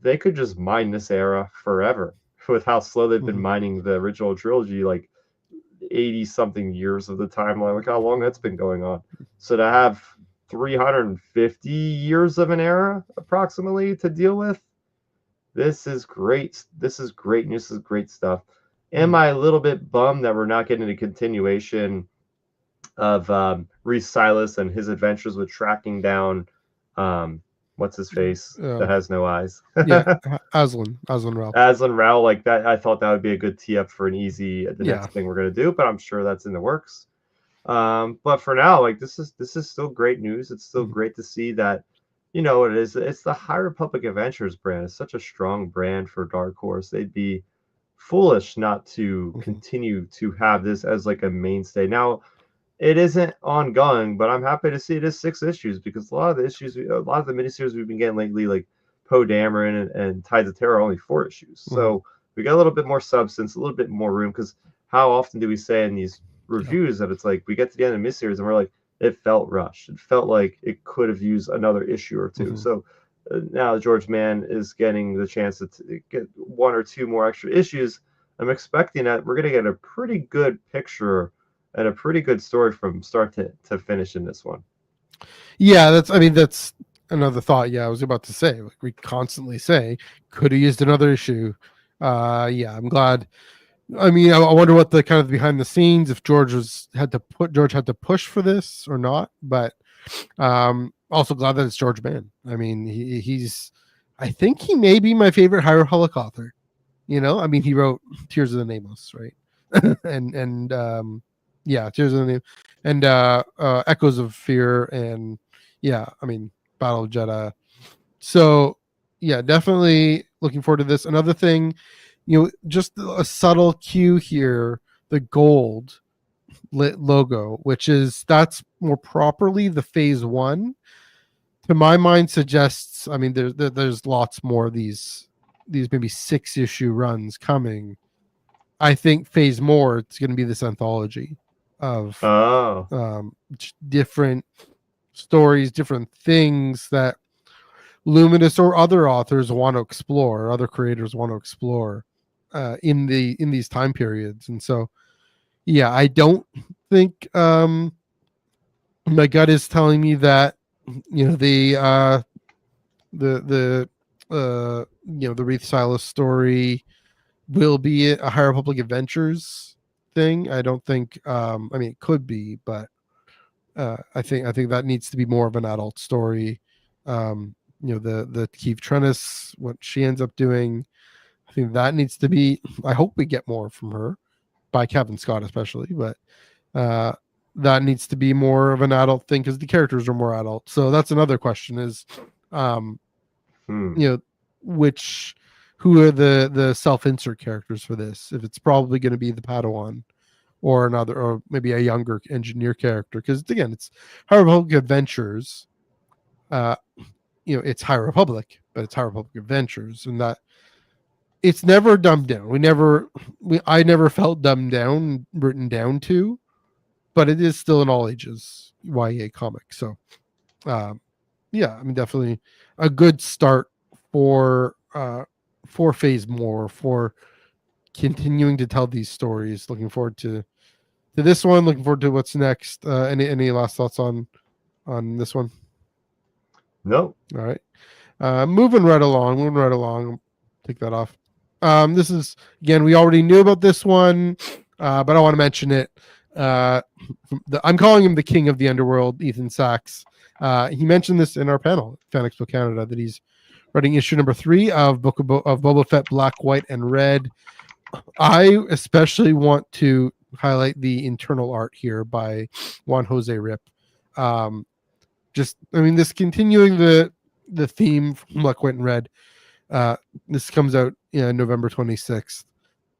they could just mine this era forever with how slow they've been mining the original trilogy, like 80 something years of the timeline. Look how long that's been going on. So to have 350 years of an era approximately to deal with, this is great. This is great news. This is great stuff. Am I a little bit bummed that we're not getting a continuation of Reese Silas and his adventures with tracking down what's his face that has no eyes? Aslan Rao. Aslan Rao, like that. I thought that would be a good tee up for an easy next thing we're gonna do, but I'm sure that's in the works. But for now, like this is still great news. It's still great to see that, you know, it's the High Republic Adventures brand. It's such a strong brand for Dark Horse. They'd be foolish not to continue to have this as like a mainstay. Now, it isn't ongoing, but I'm happy to see it is 6 issues because a lot of the miniseries we've been getting lately, like Poe Dameron and Tides of Terror, are only 4 issues. So we got a little bit more substance, a little bit more room. Because how often do we say in these reviews that it's like we get to the end of the miniseries and we're like, it felt rushed. It felt like it could have used another issue or two. So now George Mann is getting the chance to get 1 or 2 more extra issues. I'm expecting that we're going to get a pretty good picture and a pretty good story from start to finish in this one. Yeah, that's another thought. Yeah, I was about to say, like we constantly say, could have used another issue. I'm glad. I mean, I wonder what the kind of behind the scenes, if George had to push for this or not. But also glad that it's George Mann. I mean, I think he may be my favorite High Republic author. You know, I mean, he wrote Tears of the Nameless, right? and Tears of the Name and Echoes of Fear, and I mean, Battle of Jeddah. So definitely looking forward to this. Another thing, you know, just a subtle cue here, the gold logo, which that's more properly the phase 1, to my mind suggests, I mean, there's lots more of these maybe 6-issue runs coming. I think phase more, it's going to be this anthology of different stories, different things that Luminous or other authors want to explore, other creators want to explore in these time periods. And so I don't think my gut is telling me that, you know, the the Wreath Silas story will be a High Republic Adventures thing. I don't think. I mean, it could be, but I think that needs to be more of an adult story. The Keith Trennis, what she ends up doing, I think that needs to be. I hope we get more from her, by Kevin Scott especially, but that needs to be more of an adult thing because the characters are more adult. So that's another question: is who are the self-insert characters for this? If it's probably going to be the Padawan or another, or maybe a younger engineer character, because again, it's High Republic Adventures. It's High Republic, but it's High Republic Adventures, and that it's never dumbed down. I never felt dumbed down, written down to, but it is still an all ages YA comic. So, definitely a good start for Phase More, for continuing to tell these stories. Looking forward to this one. Looking forward to what's next. Any last thoughts on this one? No. All right. Moving right along. Take that off. This is, again, we already knew about this one, but I want to mention it. I'm calling him the king of the underworld, Ethan Sachs. He mentioned this in our panel, Fan Expo Canada, that he's writing issue number 3 of Book of Boba Fett Black, White, and Red. I especially want to highlight the internal art here by Juan Jose Rip. This continuing the theme from Black, White, and Red. This comes out November 26th,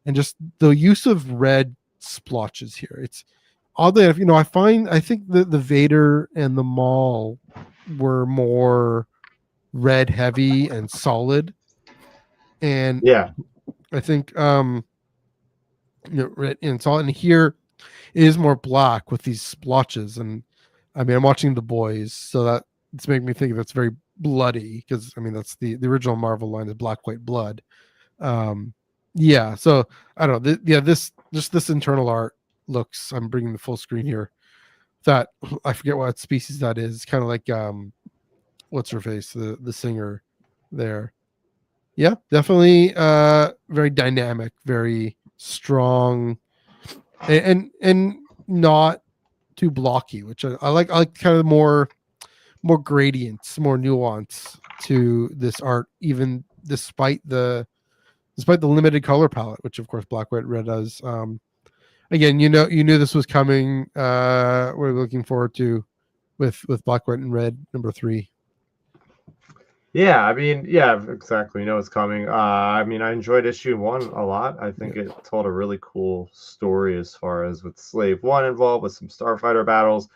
and just the use of red splotches here. It's oddly enough, I think the Vader and the Maul were more red heavy and solid, and I think red and solid. And here it is more black with these splotches. And I mean, I'm watching The Boys, so that it's making me think that's very bloody, because I mean that's the original Marvel line is Black, White, Blood. So I don't know. This internal art looks, I'm bringing the full screen here, that I forget what species that is. Kind of like what's her face, the singer there. Yeah, definitely very dynamic, very strong, and not too blocky, which I like. I like kind of more gradients, more nuance to this art, even despite the limited color palette, which of course Black, White, Red does. Again, you knew this was coming. We're looking forward to with Black, White, and Red number 3. Yeah, I mean, yeah, exactly. You know it's coming. I mean, I enjoyed issue 1 a lot. I think it told a really cool story as far as with Slave 1 involved, with some starfighter battles,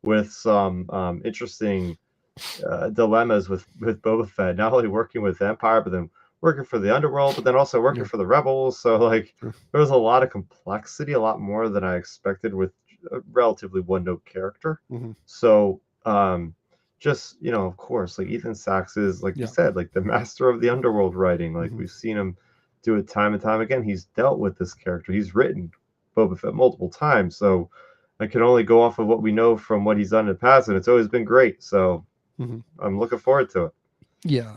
with some interesting dilemmas with Boba Fett, not only working with Empire, but then working for the Underworld, but then also working for the Rebels. So like there was a lot of complexity, a lot more than I expected with a relatively one-note character. So just, of course, like Ethan Sachs is, like you said, like the master of the Underworld writing. Like we've seen him do it time and time again. He's dealt with this character. He's written Boba Fett multiple times. So I can only go off of what we know from what he's done in the past, and it's always been great. So I'm looking forward to it. Yeah.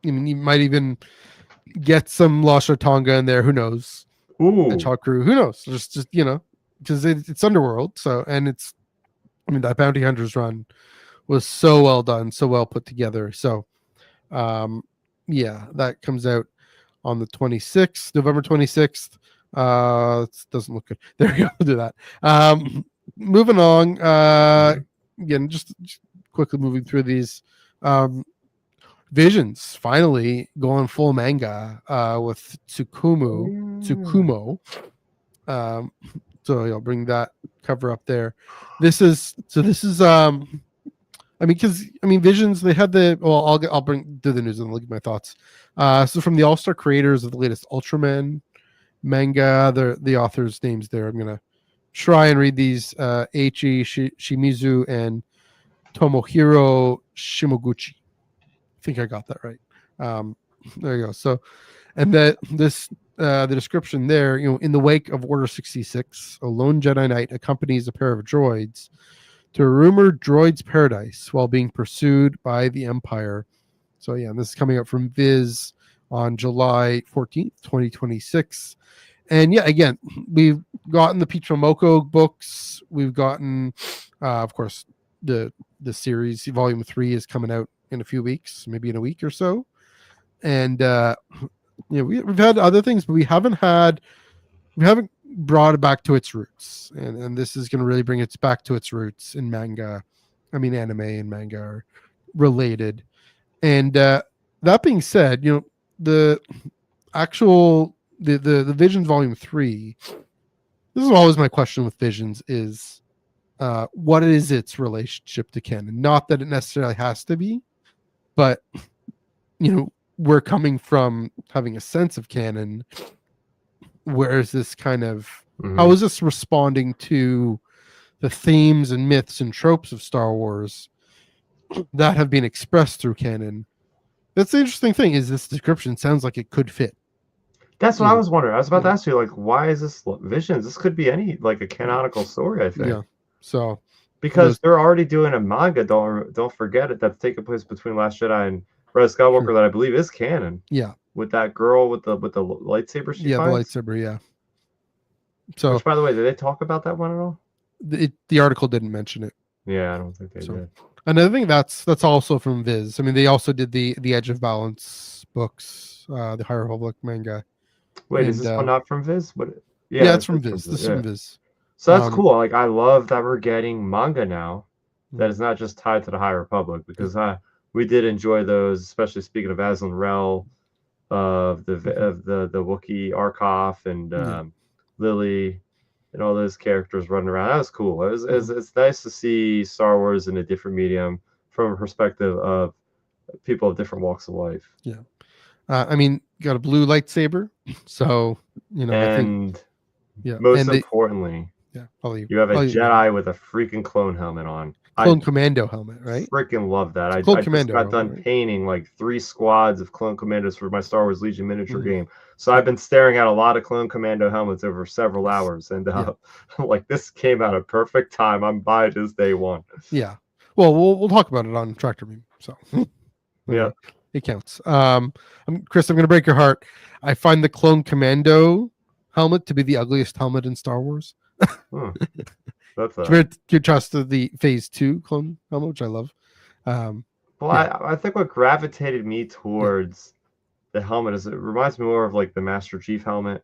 I mean, you might even get some Lasha Tonga in there. Who knows? Ooh. Chalk Crew. Who knows? Just because it's Underworld. So, and that Bounty Hunters run was so well done, so well put together. So, that comes out on the 26th, November 26th. It doesn't look good. There we go. We'll do that. Moving on. Again, just quickly moving through these. Visions finally going full manga with Tsukumo. So I'll bring that cover up there. This is Visions, they had I'll do the news and look at my thoughts. So from the all-star creators of the latest Ultraman manga, the authors' names there. I'm gonna try and read these: Eiichi Shimizu and Tomohiro Shimoguchi. I think I got that right. There you go. So, and the description there, in the wake of Order 66, a lone Jedi Knight accompanies a pair of droids to a rumored droid's paradise while being pursued by the Empire. So yeah, this is coming up from Viz. on July 14th, 2026. And yeah, again, we've gotten the Picho Moko books. We've gotten, of course, the series. Volume 3 is coming out in a few weeks, maybe in a week or so. And we've had other things, but we haven't brought it back to its roots. And this is going to really bring it back to its roots in manga. I mean, anime and manga are related. And that being said, the actual the Visions Volume 3, this is always my question with Visions is what is its relationship to canon? Not that it necessarily has to be, but we're coming from having a sense of canon. Where is this kind of how is this responding to the themes and myths and tropes of Star Wars that have been expressed through canon? That's the interesting thing, is this description sounds like it could fit. That's what I was wondering. I was about to ask you, like, why is this Visions? This could be any, like, a canonical story, I think. Yeah. So because they're already doing a manga, don't forget it, that's taking place between Last Jedi and Rise of Skywalker that I believe is canon. Yeah. With that girl with the lightsaber she finds. The lightsaber, yeah. So which, by the way, did they talk about that one at all? The article didn't mention it. Yeah, I don't think they did. Another thing that's also from Viz. I mean, they also did the Edge of Balance books, the High Republic manga. Wait, is this one not from Viz? Yeah, it's from Viz. This is from Viz. So that's cool. Like, I love that we're getting manga now that is not just tied to the High Republic, because we did enjoy those, especially speaking of Aslan Rel, of the Wookiee Arkoff and Lily and all those characters running around. That was cool. It's nice to see Star Wars in a different medium from a perspective of people of different walks of life. Yeah. I mean, you got a blue lightsaber, so and I think, most importantly, you have a Jedi with a freaking clone helmet on. Clone Commando helmet, right? Freaking love that. I just got done painting like 3 squads of Clone Commandos for my Star Wars Legion miniature game. So I've been staring at a lot of Clone Commando helmets over several hours, and like, this came out at perfect time. I'm by this day one. Yeah. Well, we'll talk about it on Tractor Beam. So yeah, it counts. Chris, I'm going to break your heart. I find the Clone Commando helmet to be the ugliest helmet in Star Wars. That's your trust to the Phase 2 clone helmet, which I love. I think what gravitated me towards the helmet is it reminds me more of like the Master Chief helmet,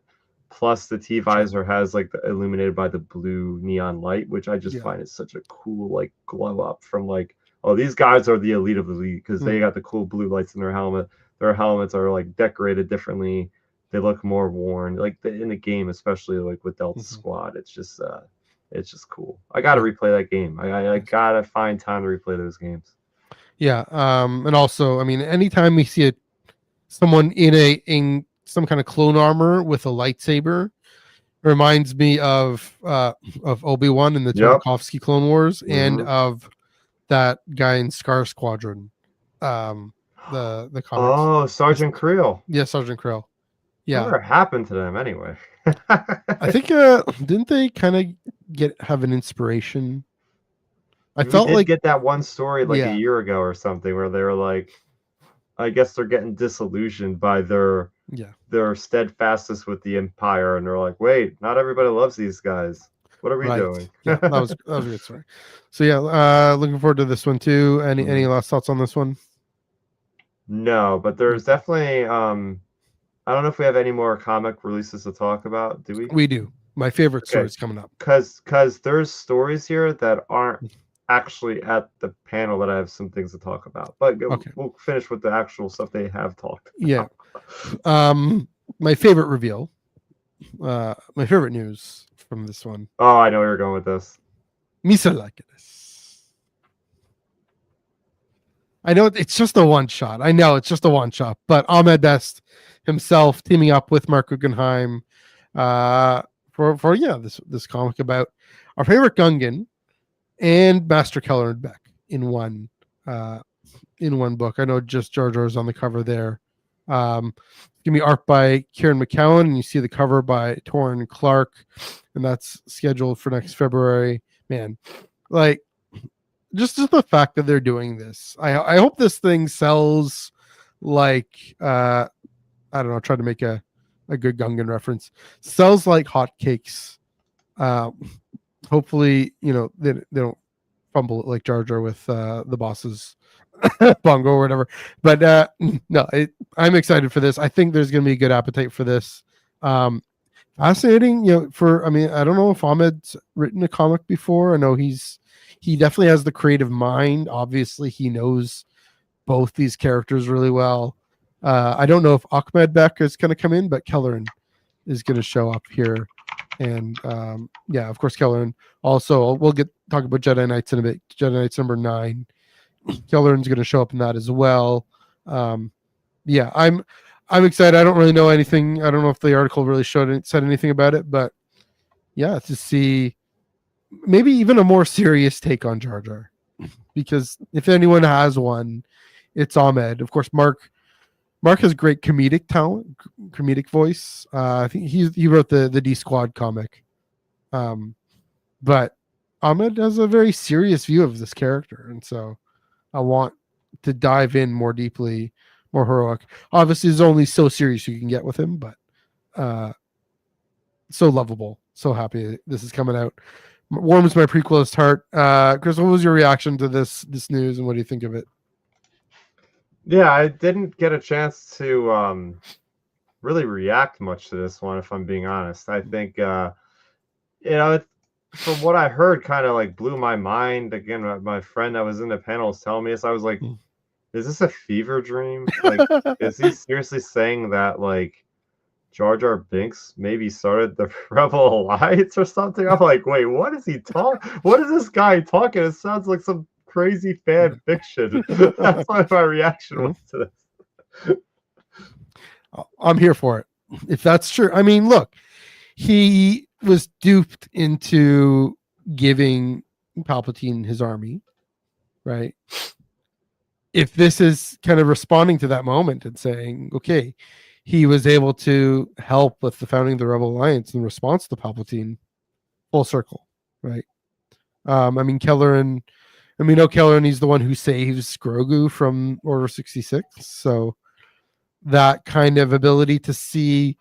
plus the T visor has like the illuminated by the blue neon light, which I just find is such a cool like glow up from like, oh, these guys are the elite of the elite because they got the cool blue lights in their helmet. Their helmets are like decorated differently. They look more worn, like in the game, especially like with Delta Squad. It's just cool. I gotta replay that game. I gotta find time to replay those games. Yeah. And also, I mean, anytime we see someone in some kind of clone armor with a lightsaber, it reminds me of Obi-Wan in the Tartakovsky Clone Wars and of that guy in Scar Squadron. The comics. Oh, Sergeant Creel. Yeah, Sergeant Creel. Yeah. Whatever happened to them anyway? I think didn't they kind of have an inspiration? I felt like get that one story like a year ago or something where they were like, I guess they're getting disillusioned by their steadfastness with the Empire, and they're like, wait, not everybody loves these guys. What are we doing? Yeah, that was a good story. So yeah, looking forward to this one too. Any last thoughts on this one? No, but there's definitely I don't know if we have any more comic releases to talk about. Do we? We do. My favorite story's coming up. Because there's stories here that aren't actually at the panel that I have some things to talk about. But we'll finish with the actual stuff they have talked about. Yeah. My favorite reveal, my favorite news from this one. Oh, I know where you're going with this. Misalakinis. I know it's just a one shot. But Ahmed Best himself teaming up with Mark Guggenheim for this comic about our favorite Gungan and Master Keller and Beck in one book. I know just Jar Jar's on the cover there. It's gonna be art by Kieran McCowan, and you see the cover by Torrin Clark, and that's scheduled for next February. Man, like just the fact that they're doing this, I hope this thing sells like I don't know, try to make a good Gungan reference. Sells like hotcakes. Hopefully, they don't fumble it like Jar Jar with the boss's bongo or whatever. But no, I'm excited for this. I think there's going to be a good appetite for this. Fascinating, I don't know if Ahmed's written a comic before. I know he definitely has the creative mind. Obviously, he knows both these characters really well. I don't know if Ahmed Beck is going to come in, but Kelleran is going to show up here. And of course, Kelleran. Also, we'll talk about Jedi Knights in a bit. Jedi Knights number 9. Kelleran's going to show up in that as well. I'm excited. I don't really know anything. I don't know if the article really said anything about it, but to see maybe even a more serious take on Jar Jar, because if anyone has one, it's Ahmed. Of course, Mark has great comedic talent, comedic voice. I think he wrote the D Squad comic, but Ahmed has a very serious view of this character, and so I want to dive in more deeply, more heroic. Obviously, there's only so serious you can get with him, but so lovable. So happy this is coming out. Warms my prequelist heart. Chris, what was your reaction to this news, and what do you think of it? Yeah, I didn't get a chance to really react much to this one, if I'm being honest. I think from what I heard, kind of like blew my mind. Again, my friend that was in the panel was telling me this. I was like, is this a fever dream? Like, is he seriously saying that, like, Jar Jar Binks maybe started the Rebel Alliance or something? I'm like, wait, what is he talking? What is this guy talking? It sounds like some crazy fan fiction. That's why my reaction was to this. I'm here for it. If that's true. I mean, look, he was duped into giving Palpatine his army, right? If this is kind of responding to that moment and saying, okay, he was able to help with the founding of the Rebel Alliance in response to Palpatine, full circle, right? Kelleran, we know Kelleran, he's the one who saves Grogu from Order 66. So that kind of ability to see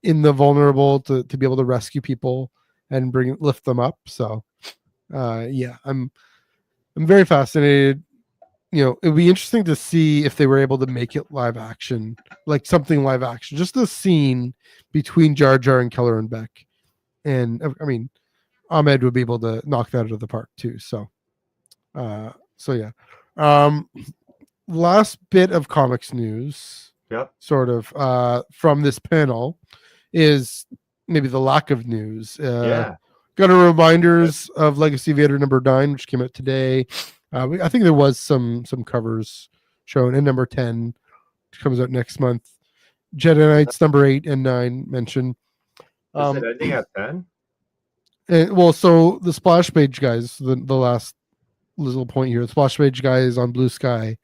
in the vulnerable, to be able to rescue people and lift them up. So I'm very fascinated. It'd be interesting to see if they were able to make it live action, like something live action, just the scene between Jar Jar and Kelleran Beck. And Ahmed would be able to knock that out of the park too. So last bit of comics news, sort of from this panel, is maybe the lack of news. Got a reminders of Legacy Vader number 9, which came out today. I think there was some covers shown, and number 10, which comes out next month. Jedi Knights number 8 and 9 mentioned. Is it ending at 10? So the splash page guys, the last little point here, the splash page guys on Blue Sky,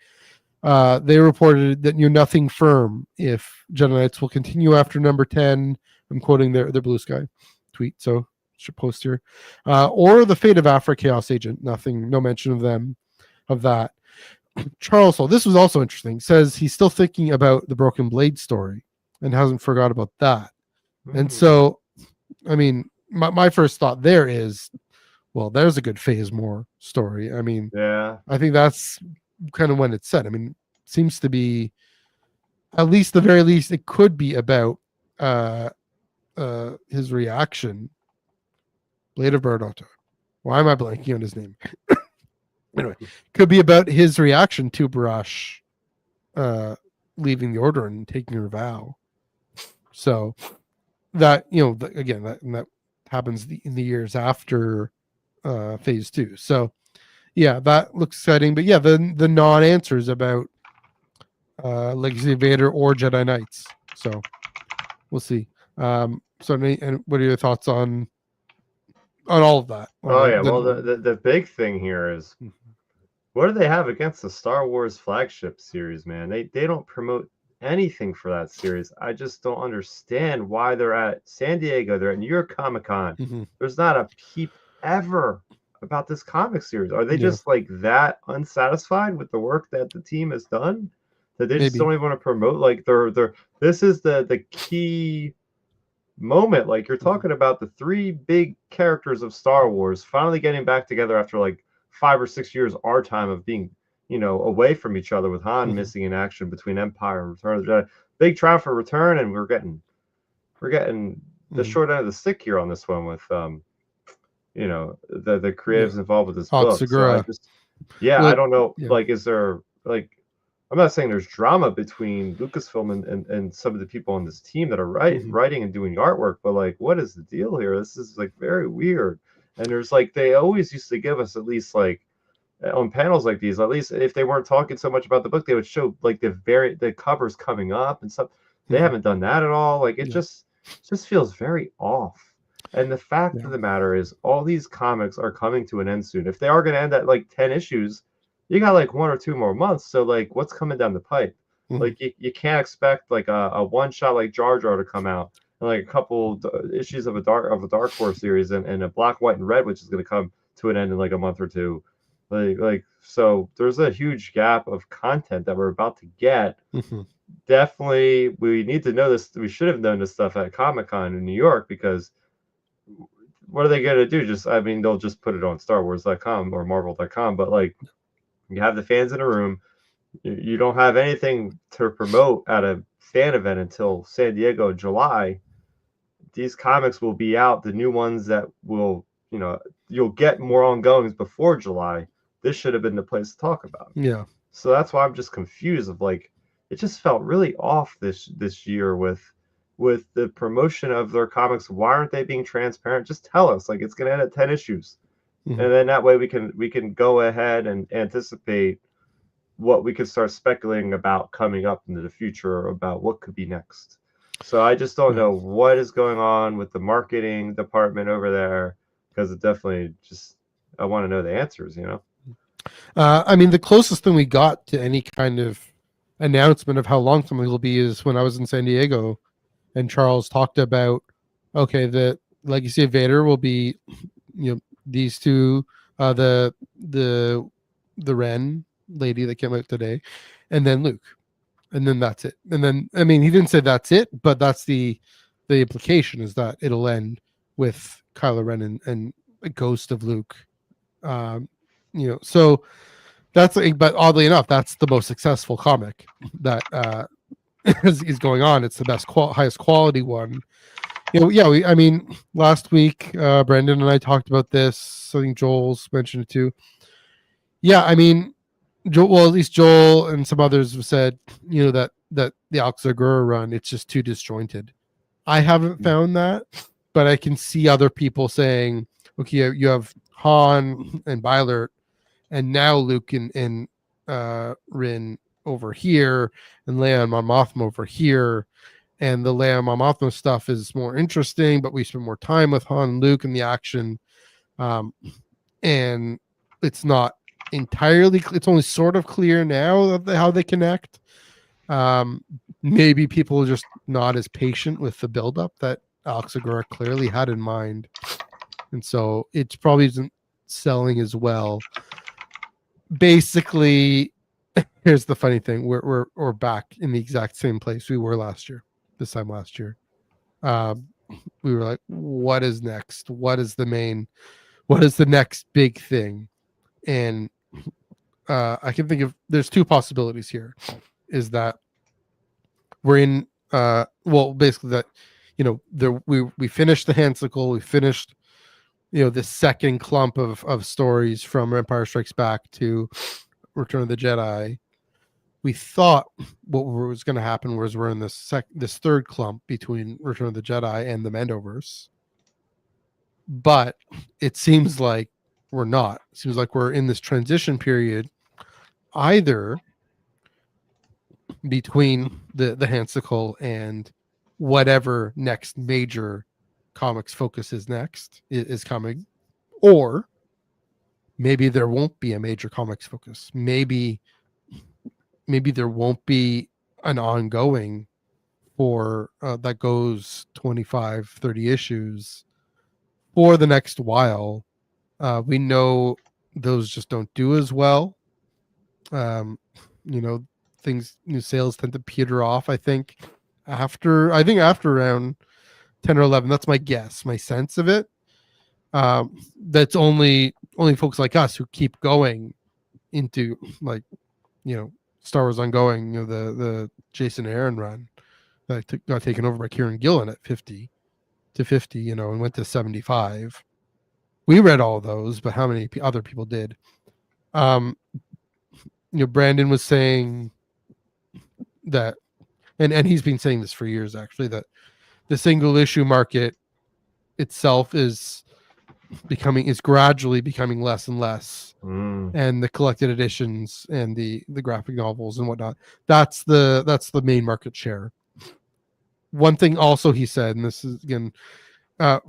they reported that you're nothing firm if Jedi Knights will continue after number 10. I'm quoting their Blue Sky tweet, so should post here. Or the fate of Afra Chaos Agent. Nothing, no mention of that. Charles Hall, this was also interesting, says he's still thinking about the Broken Blade story and hasn't forgot about that. And so, my first thought there is, well, there's a good Phasmore story. I think that's kind of when it's set. Seems to be, at least the very least, it could be about his reaction. Blade of Bardota. Why am I blanking on his name? Anyway, could be about his reaction to Barash leaving the Order and taking her vow. So that, again, that happens in the years after phase 2. So that looks exciting. But the non-answers about Legacy of Vader or Jedi Knights. So we'll see. And what are your thoughts on all of that? The big thing here is, what do they have against the Star Wars flagship series, man? They don't promote anything for that series. I just don't understand why they're at San Diego, they're at New York Comic-Con. There's not a peep ever about this comic series. Are they just like that unsatisfied with the work that the team has done that they just don't even want to promote. Like this is the key moment. Like you're talking about the three big characters of Star Wars finally getting back together after like 5 or 6 years our time of being, away from each other, with Han missing in action between Empire and Return of the Jedi. Big trial for Return, and we're getting the short end of the stick here on this one with the creatives involved with this book. So I don't know. Like, is there like, I'm not saying there's drama between Lucasfilm and some of the people on this team that are writing and doing artwork, but like, what is the deal here? This is like very weird. And there's like, they always used to give us, at least like on panels like these, at least if they weren't talking so much about the book, they would show like the covers coming up and stuff. They haven't done that at all. Like it just feels very off. And the fact of the matter is, all these comics are coming to an end soon. If they are going to end at like 10 issues, you got like 1 or 2 more months. So like, what's coming down the pipe? Like you can't expect like a one shot like Jar Jar to come out, and like a couple issues of a Dark Horse series, and a Black, White, and Red, which is going to come to an end in like a month or two. Like so there's a huge gap of content that we're about to get. Definitely, we need to know this. We should have known this stuff at Comic-Con in New York, because what are they going to do? They'll just put it on StarWars.com or Marvel.com, but like, you have the fans in a room. You don't have anything to promote at a fan event until San Diego in July. These comics will be out. The new ones that will, you'll get more ongoings before July. This should have been the place to talk about. Yeah. So that's why I'm just confused of like, it just felt really off this year with the promotion of their comics. Why aren't they being transparent? Just tell us, like, it's going to end at 10 issues. And then that way we can go ahead and anticipate what we could start speculating about coming up into the future, about what could be next. So I just don't know what is going on with the marketing department over there, because it definitely I want to know the answers, the closest thing we got to any kind of announcement of how long something will be is when I was in San Diego and Charles talked about, okay, the Legacy of Vader will be, these two, the Ren lady that came out today, and then Luke, and then that's it. And then he didn't say that's it, but that's the implication, is that it'll end with Kylo Ren and a ghost of Luke. So that's but oddly enough, that's the most successful comic that is going on. It's the best highest quality one. Last week, Brendan and I talked about this. I think Joel's mentioned it too. Yeah, at least Joel and some others have said, that the Al-Segura run, it's just too disjointed. I haven't found that, but I can see other people saying, okay, you have Han and Bylert, and now Luke and Rin over here, and Leia and Mon Mothma over here. And the Leia Mon Mothma stuff is more interesting, but we spend more time with Han and Luke in the action. And it's not entirely, it's only sort of clear now how they connect. Maybe people are just not as patient with the buildup that Al-Segura clearly had in mind. And so it probably isn't selling as well. Basically, here's the funny thing. We're back in the exact same place we were this time last year. We were like, what is next? What is the next big thing? And I can think of, there's two possibilities here, is that we're in basically that, we finished the Hansicle, we finished the second clump of stories from Empire Strikes Back to Return of the Jedi. We thought what was going to happen was we're in this third clump between Return of the Jedi and the Mandoverse, but it seems like we're not. It seems like we're in this transition period, either between the Hansicle and whatever next major comics focus is coming, or maybe there won't be a major comics focus. Maybe there won't be an ongoing for that goes 25, 30 issues for the next while. We know those just don't do as well. sales tend to peter off. I think after around 10 or 11. That's my guess, my sense of it. That's only folks like us who keep going into like, Star Wars Ongoing, the Jason Aaron run that got taken over by Kieran Gillen at 50 to 50, and went to 75. We read all those, but how many other people did? Brandon was saying that, and he's been saying this for years actually, that the single issue market itself is gradually becoming less and less, and the collected editions and the graphic novels and whatnot, that's the main market share. One thing also he said, and this is again,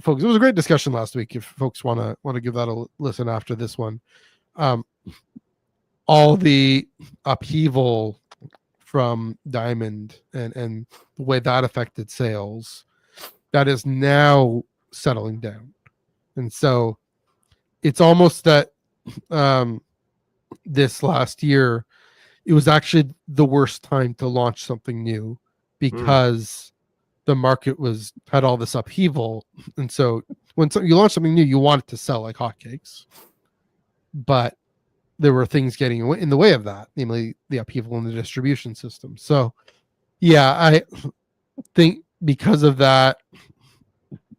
folks, it was a great discussion last week. If folks want to give that a listen after this one, all the upheaval from Diamond and the way that affected sales, that is now settling down. And so it's almost that this last year, it was actually the worst time to launch something new because the market had all this upheaval. And so when you launch something new, you want it to sell like hotcakes. But there were things getting in the way of that, namely the upheaval in the distribution system. So, yeah, I think because of that,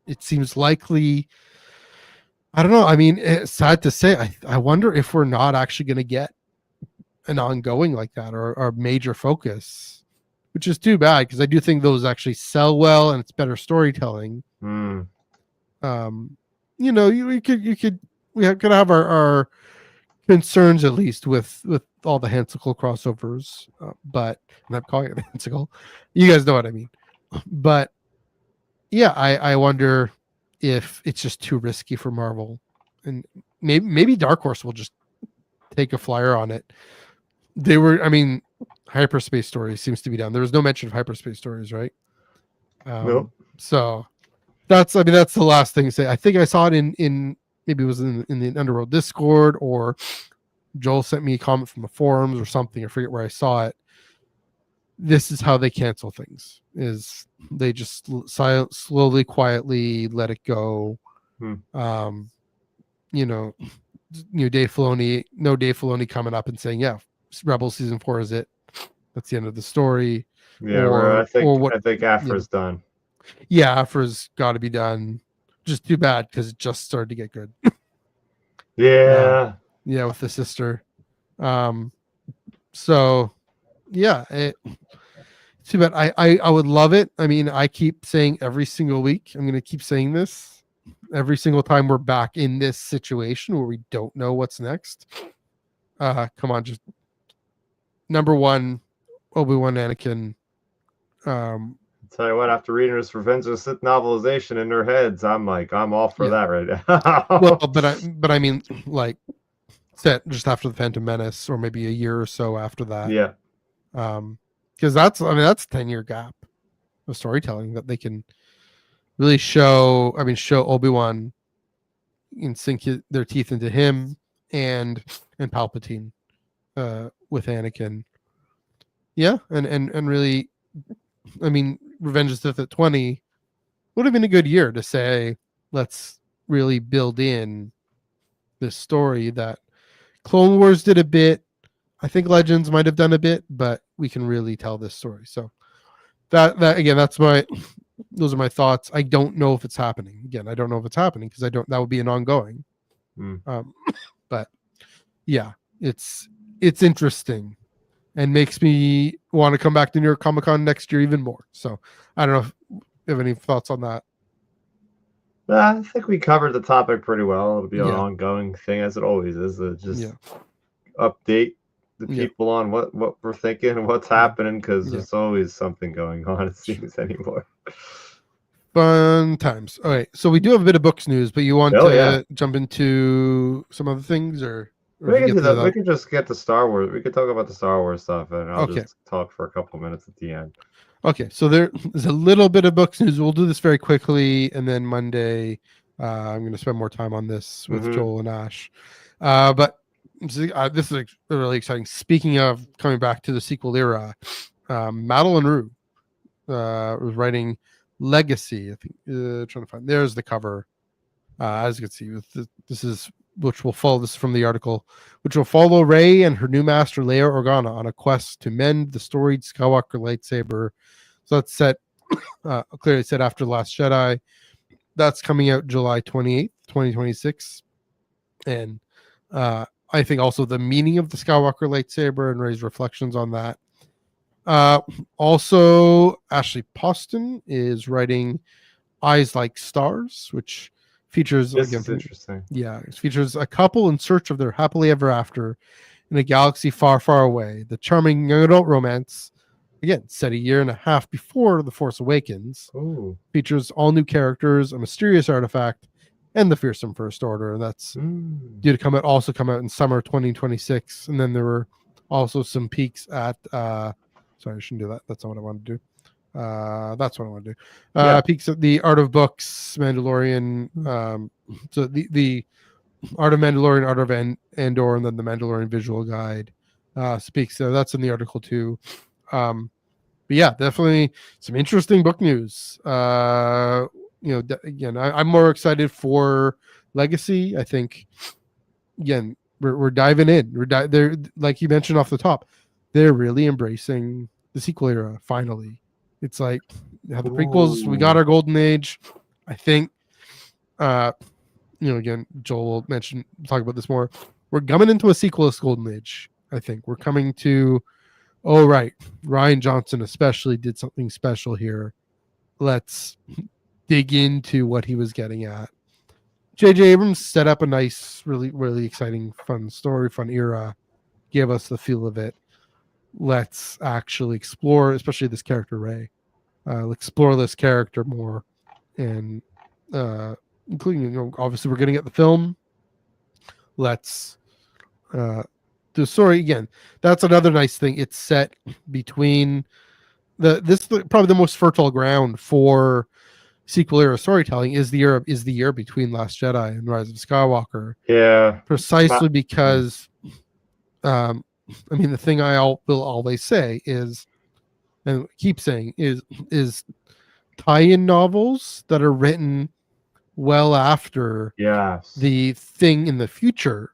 it seems likely. I don't know. I mean, it's sad to say. I wonder if we're not actually going to get an ongoing like that or a major focus, which is too bad because I do think those actually sell well and it's better storytelling. We could have our concerns at least with all the Hansicle crossovers, but I'm not calling it Hansicle. You guys know what I mean. But yeah, I wonder if it's just too risky for Marvel, and maybe Dark Horse will just take a flyer on it. Hyperspace Stories seems to be down. There was no mention of Hyperspace Stories, right? Nope. So that's the last thing to say. I think I saw it in maybe it was in the Underworld Discord, or Joel sent me a comment from the forums or something. I forget where I saw it. This is how they cancel things: is they just slowly, quietly let it go. Dave Filoni, no Dave Filoni coming up and saying, "Yeah, Rebels season 4 is it? That's the end of the story." Yeah, I think Afra's done. Yeah, Afra's got to be done. Just too bad because it just started to get good. Yeah. Yeah, with the sister. So yeah, too bad. I would love it. I mean, I keep saying every single week, I'm going to keep saying this every single time we're back in this situation where we don't know what's next. Come on, just number one, Obi-Wan Anakin. Tell you what, after reading this Revenge of the Sith novelization in their heads, I'm all for that right now. Well, but I mean, like, set just after the Phantom Menace, or maybe a year or so after that. Yeah. Because that's a 10-year gap of storytelling that they can really show Obi-Wan and sink their teeth into him and Palpatine with Anakin. Yeah, and really, I mean, Revenge of the Sith at 20 would have been a good year to say, let's really build in this story that Clone Wars did a bit. I think Legends might have done a bit, but we can really tell this story. So that again, those are my thoughts. I don't know if it's happening. Again, I don't know if it's happening because that would be an ongoing. But yeah, it's interesting and makes me want to come back to New York Comic Con next year even more. So I don't know if you have any thoughts on that. I think we covered the topic pretty well. It'll be an ongoing thing, as it always is. Update the people on what we're thinking and what's happening, because there's always something going on, it seems, anymore. Fun times. All right, so we do have a bit of books news, but you want to jump into some other things, or we can just get to Star Wars. We could talk about the Star Wars stuff, and I'll just talk for a couple of minutes at the end. Okay, so there's a little bit of books news. We'll do this very quickly, and then Monday I'm going to spend more time on this with Joel and Ash. But this is really exciting. Speaking of coming back to the sequel era, Madeline Rue was writing Legacy. I think trying to find. There's the cover. As you can see, this is which will follow. This is from the article, which will follow Rey and her new master Leia Organa on a quest to mend the storied Skywalker lightsaber. So that's set clearly set after The Last Jedi. That's coming out July 28th, 2026, and I think also the meaning of the Skywalker lightsaber and Rey's reflections on that. Also, Ashley Poston is writing Eyes Like Stars, which features interesting. Yeah, it features a couple in search of their happily ever after in a galaxy far, far away. The charming young adult romance, again, set a year and a half before The Force Awakens, features all new characters, a mysterious artifact, and the fearsome First Order. And that's due to come out in summer 2026. And then there were also some peaks at sorry, I shouldn't do that. That's not what I wanted to do. That's what I want to do. Peaks at the Art of Books, Mandalorian. So the Art of Mandalorian, Art of Andor, and then the Mandalorian Visual Guide speaks. So that's in the article too. But yeah, definitely some interesting book news. Again, I'm more excited for Legacy. I think again we're diving in. They're like you mentioned off the top. They're really embracing the sequel era finally. It's like the prequels. We got our golden age. I think, again, Joel will talk about this more. We're coming into a sequelist golden age. I think we're coming to, right. Rian Johnson especially did something special here. Let's dig into what he was getting at. J.J. Abrams set up a nice, really, really exciting, fun story, fun era. Gave us the feel of it. Let's actually explore, especially this character Rey. Explore this character more, and including obviously we're going to get the film. Let's the story again. That's another nice thing. It's set between probably the most fertile ground for sequel era storytelling is the year between Last Jedi and Rise of Skywalker. Yeah, precisely because. The thing I will always say is, and keep saying is tie-in novels that are written well after the thing in the future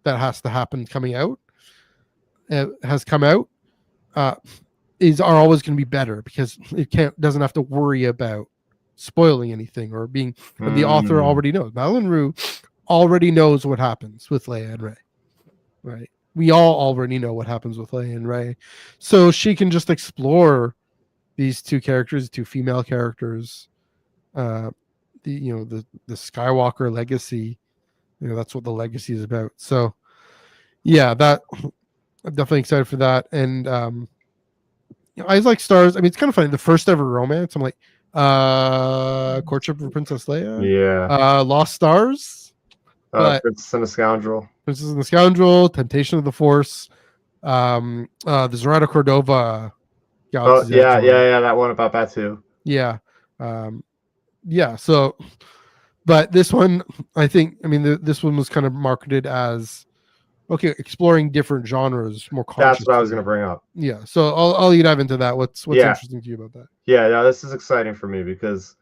that has to happen has come out are always going to be better because it doesn't have to worry about spoiling anything or being the author already knows. Madeline Rue already knows what happens with Leia and Rey, right? We all already know what happens with Leia and Rey, so she can just explore these two characters, two female characters, the Skywalker legacy. That's what the legacy is about. So, yeah, that I'm definitely excited for that. And Eyes Like Stars. It's kind of funny. The first ever romance. I'm like, Courtship of Princess Leia. Lost Stars. Princess and the Scoundrel. Princess and the Scoundrel, Temptation of the Force, the Zerata Cordova. That one about that too. Yeah. So, but this one, I think, this one was kind of marketed as, exploring different genres more consciously. That's what I was going to bring up. Yeah. So I'll let you dive into that. What's interesting to you about that? Yeah, this is exciting for me because,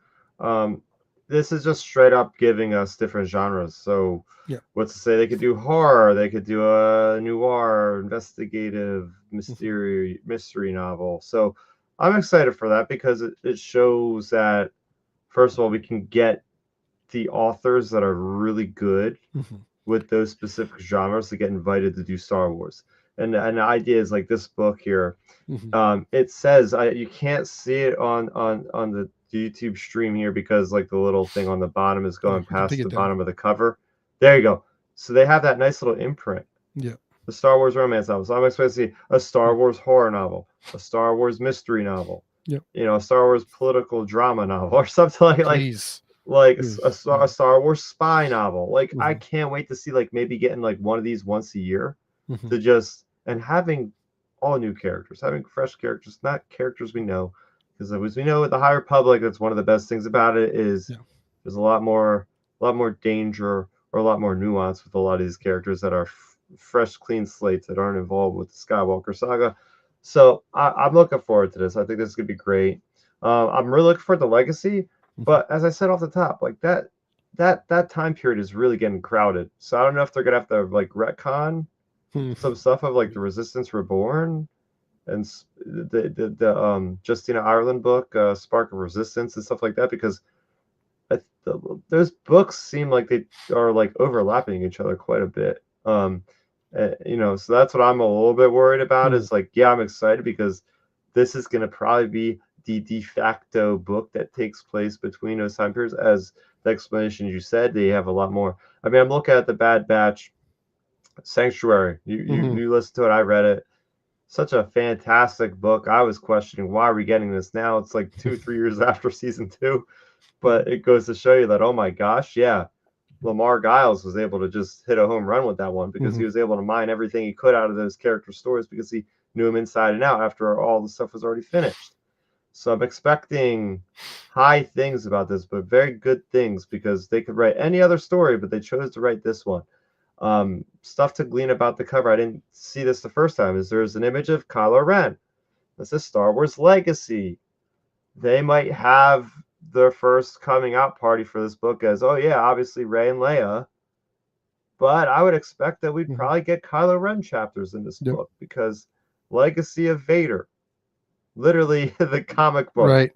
this is just straight up giving us different genres. So what's to say they could do horror, they could do a noir, investigative, mystery novel. So I'm excited for that because it shows that, first of all, we can get the authors that are really good with those specific genres to get invited to do Star Wars. And the idea is like this book here. It says you can't see it on the YouTube stream here because like the little thing on the bottom is going past the bottom of the cover. There you go. So they have that nice little imprint. Yeah. The Star Wars romance novel. So I'm expecting to see a Star Wars horror novel, a Star Wars mystery novel. Yep. A Star Wars political drama novel or something like a Star Wars spy novel. Like I can't wait to see like maybe getting like one of these once a year to just and having all new characters, having fresh characters, not characters we know. Because as we know with the High Republic, that's one of the best things about it is there's a lot more danger or a lot more nuance with a lot of these characters that are fresh, clean slates that aren't involved with the Skywalker saga. So I'm looking forward to this. I think this is gonna be great. I'm really looking forward to Legacy, but as I said off the top, like that time period is really getting crowded. So I don't know if they're gonna have to like retcon some stuff of like the Resistance Reborn and the Justina Ireland book, Spark of Resistance and stuff like that, because those books seem like they are like overlapping each other quite a bit. You know, so that's what I'm a little bit worried about. Is like, yeah, I'm excited because this is going to probably be the de facto book that takes place between those time periods. As the explanation you said, they have a lot more. I mean, I'm looking at the Bad Batch Sanctuary. You listened to it, I read it. Such a fantastic book. I was questioning, why are we getting this now? It's like 2-3 years after season 2, but it goes to show you that, oh my gosh, yeah, Lamar Giles was able to just hit a home run with that one because he was able to mine everything he could out of those character stories because he knew them inside and out after all the stuff was already finished. So I'm expecting high things about this, but very good things, because they could write any other story, but they chose to write this one. Stuff to glean about the cover. I didn't see this the first time. Is there's an image of Kylo Ren. This is Star Wars Legacy. They might have their first coming out party for this book as, oh yeah, obviously Rey and Leia. But I would expect that we'd probably get Kylo Ren chapters in this book, because Legacy of Vader, literally the comic book, right?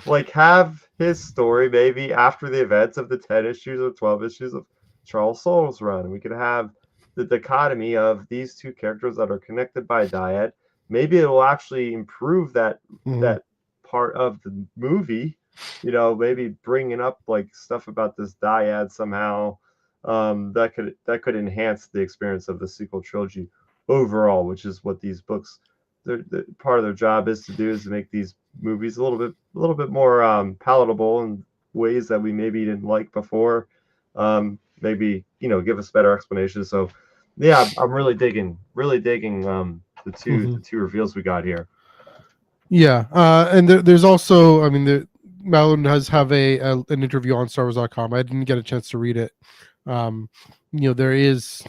Like have his story maybe after the events of the 10 issues or 12 issues of Charles Soule's run, and we could have the dichotomy of these two characters that are connected by a dyad. Maybe it will actually improve that that part of the movie, you know, maybe bringing up like stuff about this dyad somehow, that could enhance the experience of the sequel trilogy overall, which is what these books, part of their job is to do, is to make these movies a little bit more palatable in ways that we maybe didn't like before. Maybe, you know, give us better explanations. So yeah, I'm really digging the two reveals we got here. Yeah, and there's also, I mean, Malin does have an interview on StarWars.com. I didn't get a chance to read it. You know, there is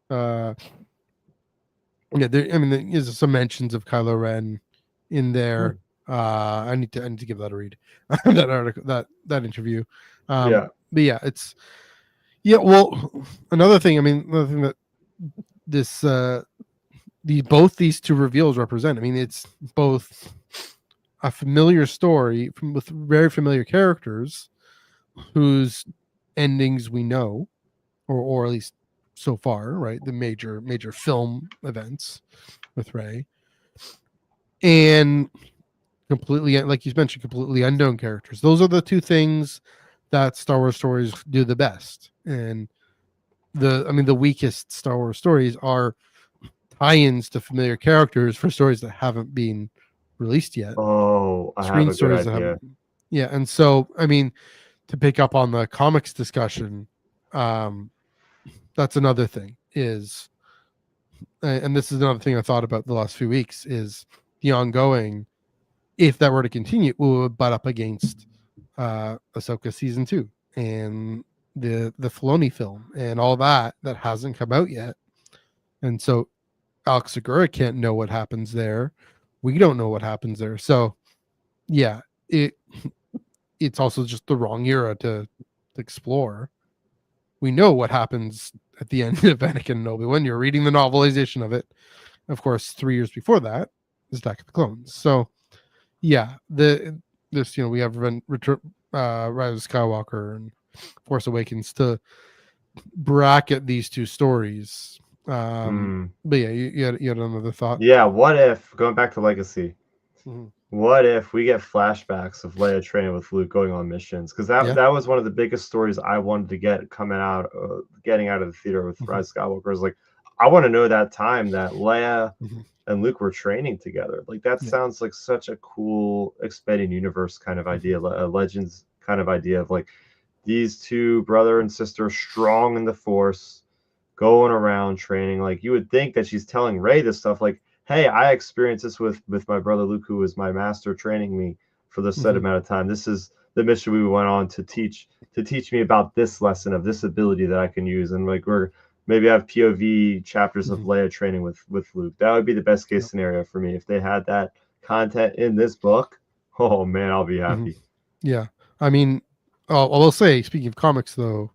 there is some mentions of Kylo Ren in there. I need to give that a read. That article, that interview. But yeah, it's well, another thing that this both these two reveals represent. I mean, it's both a familiar story with very familiar characters whose endings we know, or at least so far, right? The major film events with Rey, and completely, like you mentioned, completely unknown characters. Those are the two things that Star Wars stories do the best. And the weakest Star Wars stories are tie-ins to familiar characters for stories that haven't been released yet. Oh, I have a good idea. Yeah, and so, I mean, to pick up on the comics discussion, that's another thing is, and this is another thing I thought about the last few weeks, is the ongoing, if that were to continue, we would butt up against Ahsoka season 2 and the Filoni film and all that hasn't come out yet. And so Alex Segura can't know what happens there. We don't know what happens there. So yeah, it's also just the wrong era to explore. We know what happens at the end of Anakin and Obi-Wan. You're reading the novelization of it. Of course, 3 years before that is Attack of the Clones. So yeah, we have Rise of Skywalker and Force Awakens to bracket these two stories. But yeah, you had another thought. Yeah, what if, going back to Legacy, what if we get flashbacks of Leia training with Luke going on missions? Because that was one of the biggest stories I wanted to get getting out of the theater with Rise of Skywalker. Is like, I want to know that time that Leia and Luke were training together. Like, that sounds like such a cool expanding universe kind of idea, a Legends kind of idea of like these two brother and sister strong in the Force going around training. Like, you would think that she's telling Rey this stuff, like, hey, I experienced this with my brother Luke, who was my master training me for this set amount of time. This is the mission we went on to teach me about this lesson of this ability that I can use. And like, we're maybe have POV chapters of Mhm. Leia training with Luke. That would be the best case scenario for me if they had that content in this book. Oh man, I'll be happy. Yeah, I mean, I will say, speaking of comics, though,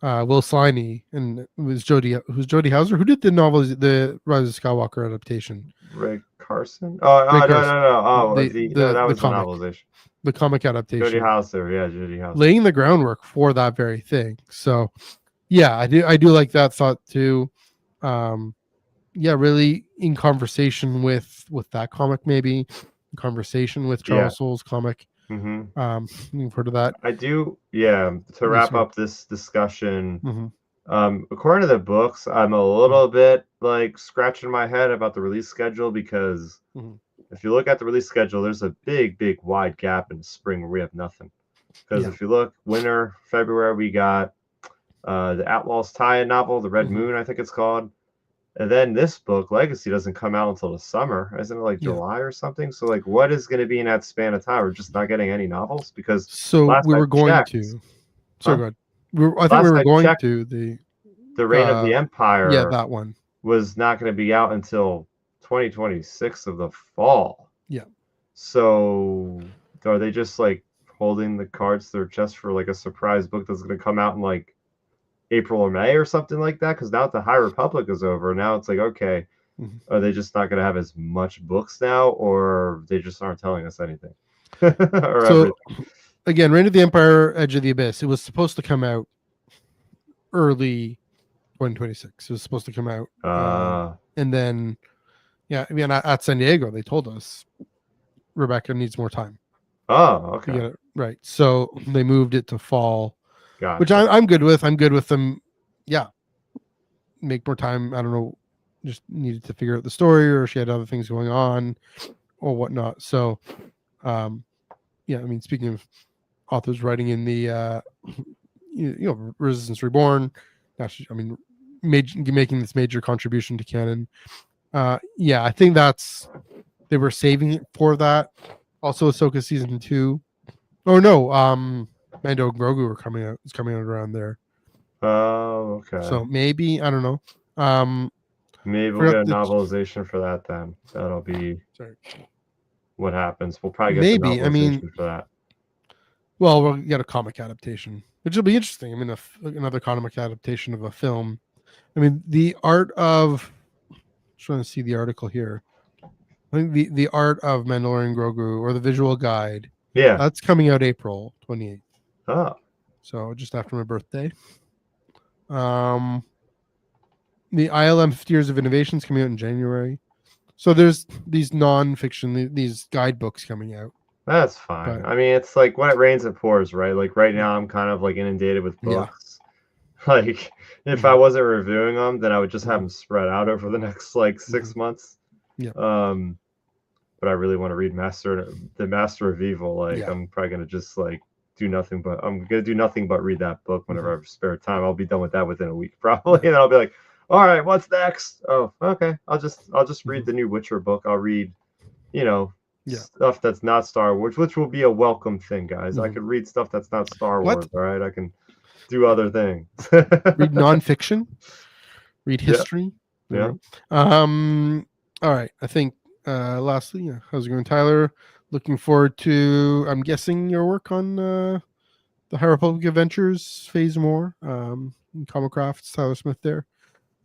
Will Sliney and who's Jodie Hauser, who did the novel, the Rise of Skywalker adaptation. Rick Carson? Oh, Rick no, Carson. no, no. Oh, The that was the comic, novelization. the comic Jodie adaptation. Hauser, yeah, Jodie Hauser. Laying the groundwork for that very thing. So, yeah, I do like that thought too. Yeah, really in conversation with that comic, maybe in conversation with Charles Soule's comic. You've heard of that? I do. Yeah. To wrap up this discussion, according to the books, I'm a little bit like scratching my head about the release schedule because if you look at the release schedule, there's a big wide gap in spring where we have nothing. Because if you look, winter, February, we got the Outlaws tie-in novel, The Red Moon, I think it's called. And then this book, Legacy, doesn't come out until the summer. Isn't it like July or something? So, like, what is going to be in that span of time? We're just not getting any novels? Because we were going to. Sorry, go ahead. I think we were going to the Reign of the Empire. Yeah, that one was not going to be out until 2026 of the fall. Yeah. So, are they just like holding the cards to their chest for like a surprise book that's going to come out in like April or May or something like that? Because now that the High Republic is over, now it's like, okay, are they just not going to have as much books now, or they just aren't telling us anything? Again, Reign of the Empire, Edge of the Abyss, it was supposed to come out early 2026. It was supposed to come out, and then at San Diego they told us Rebecca needs more time. Oh, okay. To get it right, so they moved it to fall. Gotcha. Which I'm good with. I'm good with them. Yeah. Make more time. I don't know. Just needed to figure out the story, or she had other things going on or whatnot. So, I mean, speaking of authors writing in the, Resistance Reborn, actually, I mean, making this major contribution to canon. I think they were saving it for that. Also, Ahsoka season 2. Oh, no. Mando and Grogu are coming out. It's coming out around there. Oh, okay. So maybe, I don't know. Maybe we'll get a novelization for that then. That'll be what happens. We'll probably get the novelization for that. Well, we'll get a comic adaptation, which will be interesting. I mean, another comic adaptation of a film. I mean, the art of... I'm trying to see the article here. I think the art of Mandalorian Grogu, or the visual guide. Yeah. That's coming out April 28th. Oh. So just after my birthday. The ILM 50 Years of Innovations coming out in January. So there's these non-fiction, these guidebooks coming out. That's fine. I mean, it's like when it rains, it pours, right? Like right now, I'm kind of like inundated with books. Yeah. Like if I wasn't reviewing them, then I would just have them spread out over the next like 6 months. Yeah. But I really want to read the Master of Evil. Like I'm probably gonna just like I'm gonna do nothing but read that book whenever I have spare time. I'll be done with that within a week probably, and I'll be like, all right, what's next? Oh, okay. I'll just read the new Witcher book. I'll read, stuff that's not Star Wars, which will be a welcome thing, guys. I could read stuff that's not Star Wars. All right, I can do other things. Read nonfiction. Read history. Yeah. All right. I think lastly, how's it going, Tyler? Looking forward to, I'm guessing, your work on the High Republic Adventures Phase More, Comic Crafts, Tyler Smith there.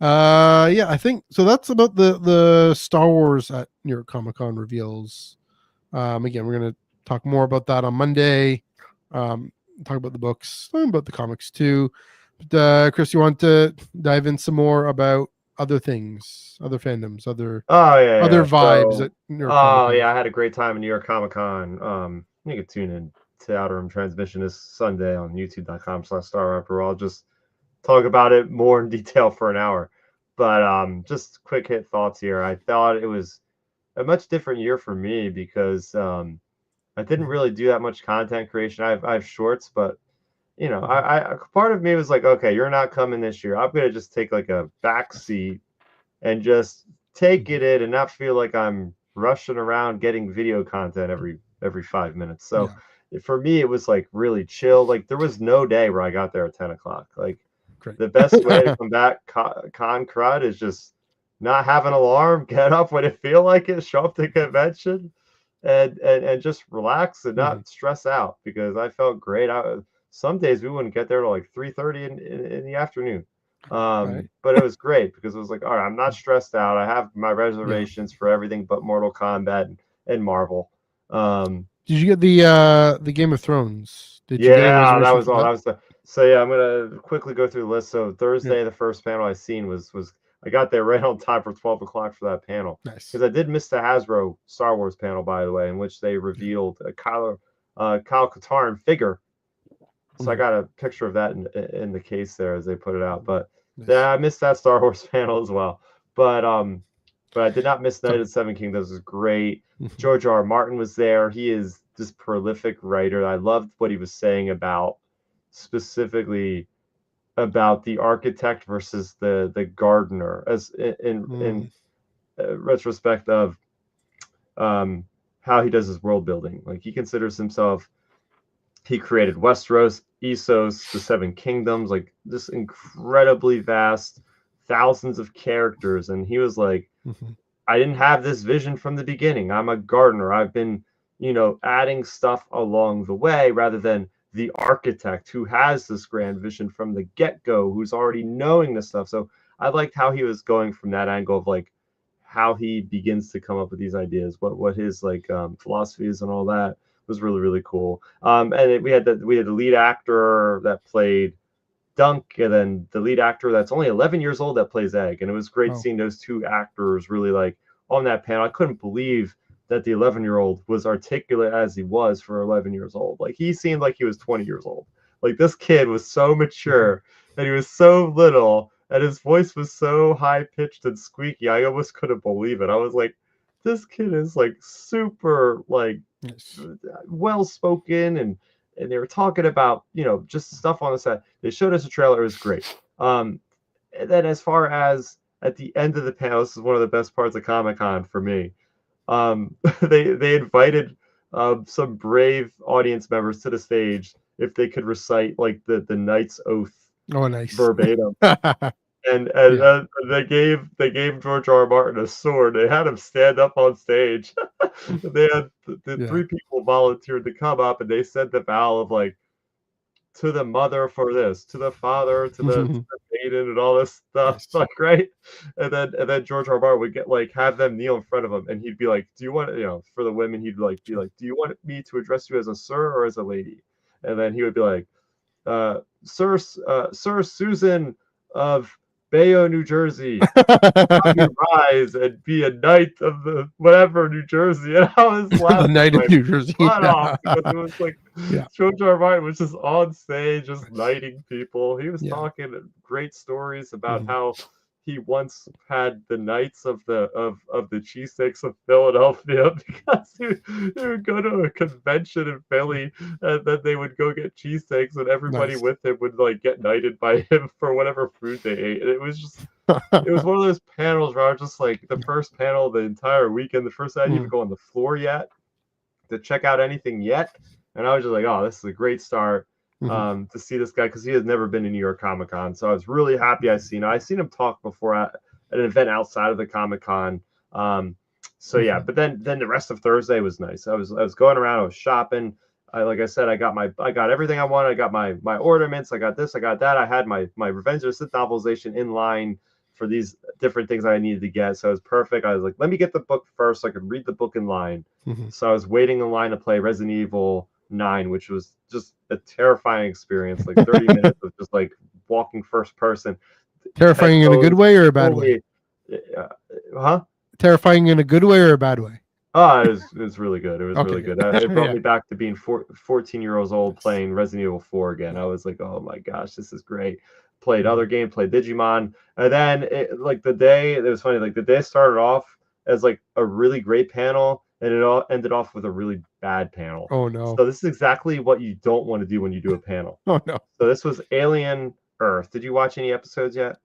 I think so. That's about the Star Wars at New York Comic Con reveals. Again, we're gonna talk more about that on Monday. Talk about the books, about the comics too. But Chris, you want to dive in some more about other things, other fandoms, other vibes at New York Comic Con? I had a great time in New York Comic Con. You can tune in to Outer Rim Transmission this Sunday on youtube.com/StarRapper. I'll just talk about it more in detail for an hour. But just quick hit thoughts here. I thought it was a much different year for me because I didn't really do that much content creation. I have shorts, but I part of me was like, okay, you're not coming this year. I'm gonna just take like a back seat and just take it in and not feel like I'm rushing around getting video content every 5 minutes. So for me, it was like really chill. Like there was no day where I got there at 10 o'clock. Like Great. The best way to combat con crud is just not have an alarm, get up when you feel like it, show up to convention, and just relax and not stress out, because I felt great. Some days we wouldn't get there till like 3:30 in the afternoon. But it was great because it was like, all right, I'm not stressed out. I have my reservations for everything but Mortal Kombat and Marvel. Did you get the Game of Thrones? Did you get that was all. That was so yeah, I'm gonna quickly go through the list. So Thursday, the first panel I seen was I got there right on time for 12 o'clock for that panel. Nice. Because I did miss the Hasbro Star Wars panel, by the way, in which they revealed a Kyle Katarn figure. So I got a picture of that in the case there as they put it out. But yeah, I missed that Star Wars panel as well. But I did not miss Night of the Seven Kingdoms. It was great. George R. R. Martin was there. He is this prolific writer. I loved what he was saying about specifically about the architect versus the gardener, as in retrospect of how he does his world building. Like, he considers himself, he created Westeros, Essos, the Seven Kingdoms, like this incredibly vast, thousands of characters. And he was like, I didn't have this vision from the beginning. I'm a gardener. I've been, adding stuff along the way, rather than the architect who has this grand vision from the get-go, who's already knowing this stuff. So I liked how he was going from that angle of like how he begins to come up with these ideas, what his like philosophy is, and all that was really, really cool. And we had the lead actor that played Dunk, and then the lead actor that's only 11 years old that plays Egg. And it was great seeing those two actors really like on that panel. I couldn't believe that the 11-year-old was articulate as he was for 11 years old. Like, he seemed like he was 20 years old. Like, this kid was so mature and he was so little and his voice was so high pitched and squeaky. I almost couldn't believe it. I was like, this kid is like super like well spoken, and they were talking about, just stuff on the set. They showed us a trailer. It was great. And then as far as at the end of the panel, this is one of the best parts of Comic-Con for me. They invited some brave audience members to the stage if they could recite like the Knight's Oath verbatim. And they gave George R. R. Martin a sword. They had him stand up on stage. They had the three people volunteered to come up, and they said the vow of like, to the mother for this, to the father, to the maiden, and all this stuff. Like, right? And then George R. R. Martin would get like have them kneel in front of him, and he'd be like, do you want, for the women, he'd like be like, do you want me to address you as a sir or as a lady? And then he would be like, Sir Susan of Bayonne, New Jersey, rise and be a knight of the whatever New Jersey. And I was laughing. The knight of New Jersey. Off, because it was like George R. R. Martin was just on stage, just knighting people. He was talking great stories about how he once had the Knights of the cheesesteaks of Philadelphia, because he would go to a convention in Philly, and then they would go get cheesesteaks, and everybody with him would like get knighted by him for whatever food they ate. And it was just, it was one of those panels where I was just like, the first panel the entire weekend, the first I didn't even go on the floor yet to check out anything yet, and I was just like, oh, this is a great start. To see this guy, because he has never been to New York Comic-Con. So I was really happy I seen him talk before at an event outside of the Comic-Con. So yeah, but then the rest of Thursday was nice. I was going around, I was shopping. Like I said, I got everything I wanted. I got my ornaments, I got this, I got that. I had my Revenge of the Sith novelization in line for these different things I needed to get. So it was perfect. I was like, let me get the book first so I could read the book in line. So I was waiting in line to play Resident Evil 9, which was just a terrifying experience, like 30 minutes of just like walking first person. Terrifying in a good way or a bad way? Terrifying in a good way or a bad way? It was really good. It was really good. It brought me back to being 14 years old playing Resident Evil 4 again. I was like, oh my gosh, this is great. Played other games, played Digimon, and then it was funny, like the day started off as like a really great panel, and it all ended off with a really bad panel. Oh no. So this is exactly what you don't want to do when you do a panel. Oh no. So this was Alien Earth. Did you watch any episodes yet?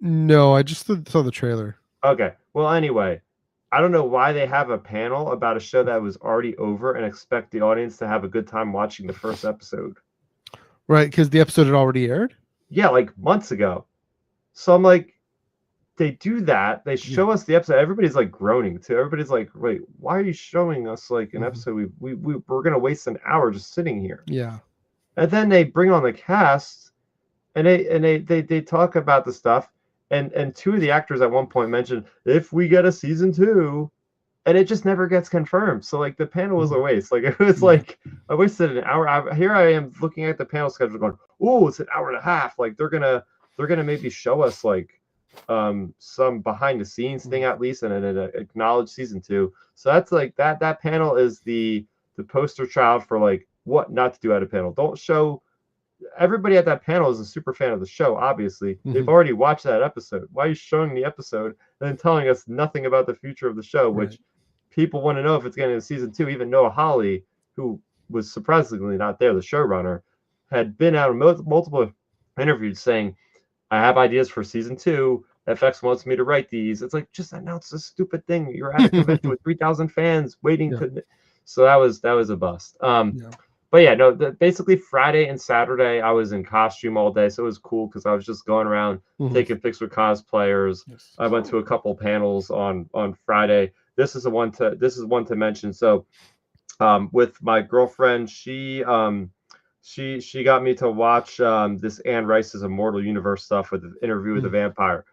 No, I just saw the trailer. Okay. Well, anyway, I don't know why they have a panel about a show that was already over and expect the audience to have a good time watching the first episode. Right, because the episode had already aired? Yeah, like months ago. So I'm like, they do that. They show us the episode. Everybody's like groaning too. Everybody's like, wait, why are you showing us like an episode? We're gonna waste an hour just sitting here. Yeah. And then they bring on the cast, and they talk about the stuff. And two of the actors at one point mentioned, if we get a season 2, and it just never gets confirmed. So like the panel was a waste. Like it was like I wasted an hour. Here I am looking at the panel schedule, going, "Oh, it's an hour and a half." Like they're gonna maybe show us like some behind the scenes thing at least, and an acknowledged season 2. So that's like that panel is the poster child for like what not to do at a panel. Don't show. Everybody at that panel is a super fan of the show, obviously. They've already watched that episode. Why are you showing the episode and then telling us nothing about the future of the show, which people want to know if it's getting into season 2. Even Noah Hawley, who was surprisingly not there, the showrunner, had been out in multiple interviews saying, I have ideas for season 2. FX wants me to write these. It's like, just announce this stupid thing. You're at a convention with 3,000 fans waiting to. So that was a bust. But yeah, no, basically Friday and Saturday, I was in costume all day. So it was cool because I was just going around taking pics with cosplayers. I went to a couple panels on Friday. This is one to mention. So with my girlfriend, she got me to watch this Anne Rice's Immortal Universe stuff with the interview with the vampire.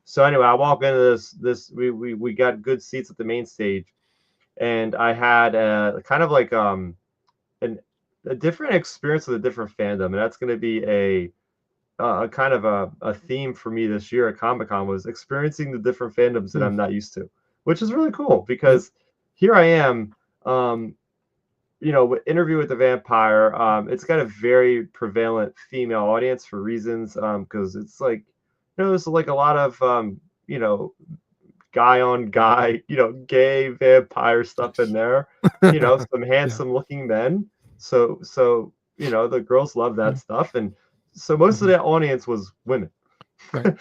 So anyway, I walk into this we got good seats at the main stage, and I had kind of like a different experience with a different fandom, and that's going to be a kind of a theme for me this year at Comic-Con, was experiencing the different fandoms that I'm not used to, which is really cool because here I am, with Interview with the Vampire. It's got a very prevalent female audience for reasons, because it's like, there's like a lot of guy on guy, gay vampire stuff in there, some handsome looking men. So the girls love that stuff, and so most of that audience was women. Right.